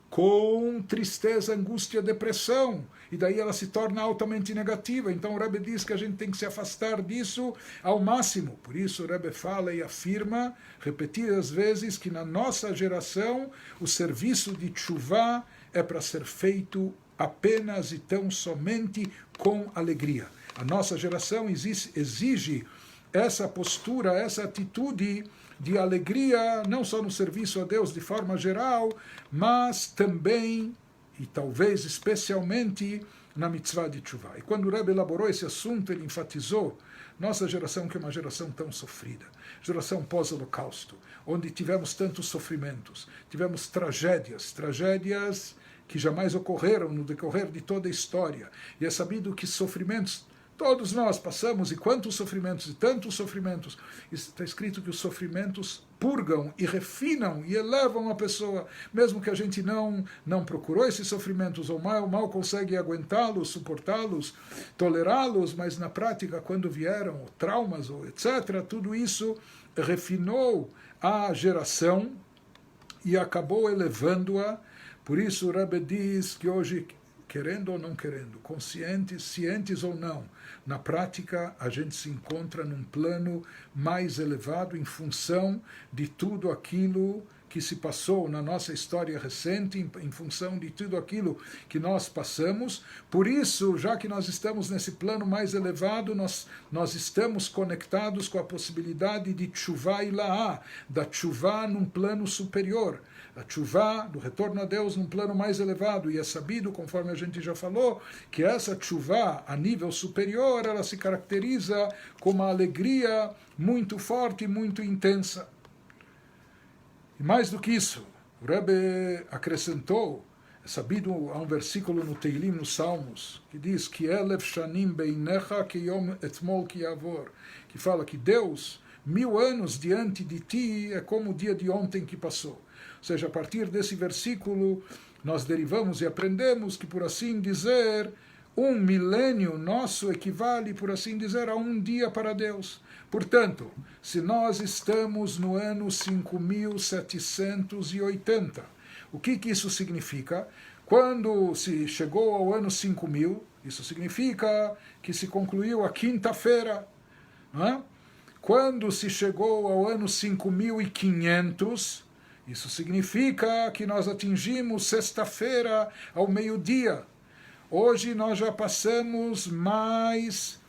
com tristeza, angústia, depressão, e daí ela se torna altamente negativa. Então o Rebbe diz que a gente tem que se afastar disso ao máximo. Por isso o Rebbe fala e afirma repetidas vezes que na nossa geração o serviço de tshuvá é para ser feito apenas e tão somente com alegria. A nossa geração exige essa postura, essa atitude de alegria, não só no serviço a Deus de forma geral, mas também, e talvez especialmente, na mitzvah de Teshuvah. E quando o Rebbe elaborou esse assunto, ele enfatizou nossa geração, que é uma geração tão sofrida, geração pós-holocausto, onde tivemos tantos sofrimentos, tivemos tragédias que jamais ocorreram no decorrer de toda a história. E é sabido que sofrimentos todos nós passamos, e quantos sofrimentos, e tantos sofrimentos. Está escrito que os sofrimentos purgam e refinam e elevam a pessoa, mesmo que a gente não procurou esses sofrimentos, ou mal consegue aguentá-los, suportá-los, tolerá-los, mas na prática, quando vieram ou traumas, ou etc., tudo isso refinou a geração e acabou elevando-a. Por isso o Rebbe diz que hoje, querendo ou não querendo, conscientes, cientes ou não, na prática a gente se encontra num plano mais elevado em função de tudo aquilo que se passou na nossa história recente, em função de tudo aquilo que nós passamos. Por isso, já que nós estamos nesse plano mais elevado, nós estamos conectados com a possibilidade de Teshuvah e Laá, da Teshuvah num plano superior, a Teshuvah, do retorno a Deus, num plano mais elevado. E é sabido, conforme a gente já falou, que essa Teshuvah, a nível superior, ela se caracteriza com uma alegria muito forte e muito intensa. E mais do que isso, o Rebbe acrescentou, é sabido, há um versículo no Teilim, nos Salmos, que diz que Elev Shanim Beinecha Keyom Etmol Kiyavor, que fala que Deus, 1000 anos diante de ti é como o dia de ontem que passou. Ou seja, a partir desse versículo, nós derivamos e aprendemos que, por assim dizer, um milênio nosso equivale, por assim dizer, a um dia para Deus. Portanto, se nós estamos no ano 5780, o que isso significa? Quando se chegou ao ano 5000, isso significa que se concluiu a quinta-feira. Não é? Quando se chegou ao ano 5500, isso significa que nós atingimos sexta-feira ao meio-dia. Hoje nós já passamos mais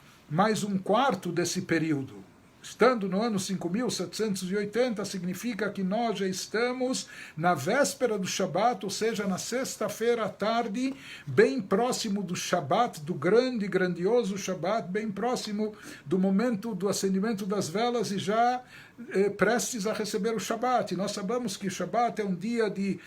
um quarto desse período. Estando no ano 5780, significa que nós já estamos na véspera do Shabat, ou seja, na sexta-feira à tarde, bem próximo do Shabat, do grande, grandioso Shabat, bem próximo do momento do acendimento das velas e já prestes a receber o Shabat. E nós sabemos que o Shabat é um dia de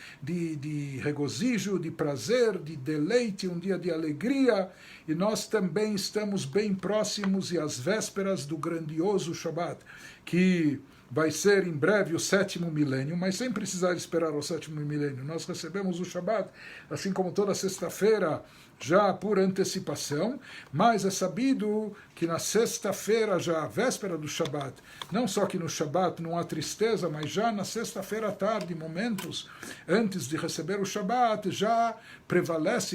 regozijo, de prazer, de deleite, um dia de alegria, e nós também estamos bem próximos e às vésperas do grandioso Shabat, que vai ser em breve o 7º milênio, mas sem precisar esperar o 7º milênio. Nós recebemos o Shabat, assim como toda sexta-feira, já por antecipação, mas é sabido que na sexta-feira, já a véspera do Shabat, não só que no Shabat não há tristeza, mas já na sexta-feira à tarde, momentos antes de receber o Shabat, já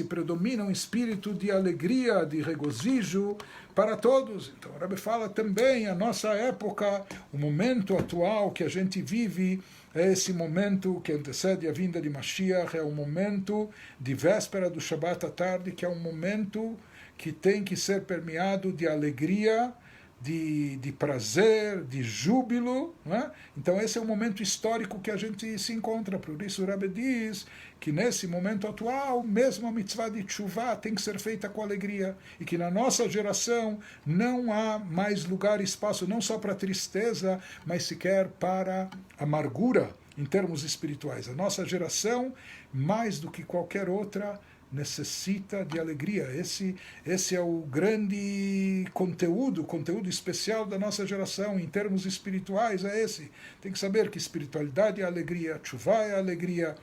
predomina um espírito de alegria, de regozijo para todos. Então o Rebbe fala também, a nossa época, o momento atual que a gente vive, é esse momento que antecede a vinda de Mashiach, é o momento de véspera do Shabat à tarde, que é um momento que tem que ser permeado de alegria, de prazer, de júbilo. Não é? Então esse é o momento histórico que a gente se encontra. Por isso o Rebbe diz que nesse momento atual, mesmo a mitzvah de Teshuvah tem que ser feita com alegria, e que na nossa geração não há mais lugar e espaço, não só para tristeza, mas sequer para amargura em termos espirituais. A nossa geração, mais do que qualquer outra, necessita de alegria. Esse é o grande conteúdo especial da nossa geração em termos espirituais, é esse. Tem que saber que espiritualidade é alegria, Teshuvah é alegria,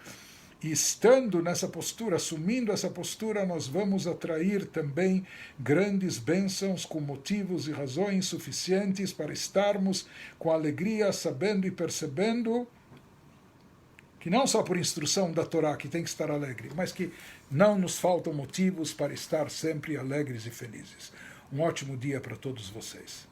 e estando nessa postura, assumindo essa postura, nós vamos atrair também grandes bênçãos com motivos e razões suficientes para estarmos com alegria, sabendo e percebendo que não só por instrução da Torá que tem que estar alegre, mas que não nos faltam motivos para estar sempre alegres e felizes. Um ótimo dia para todos vocês.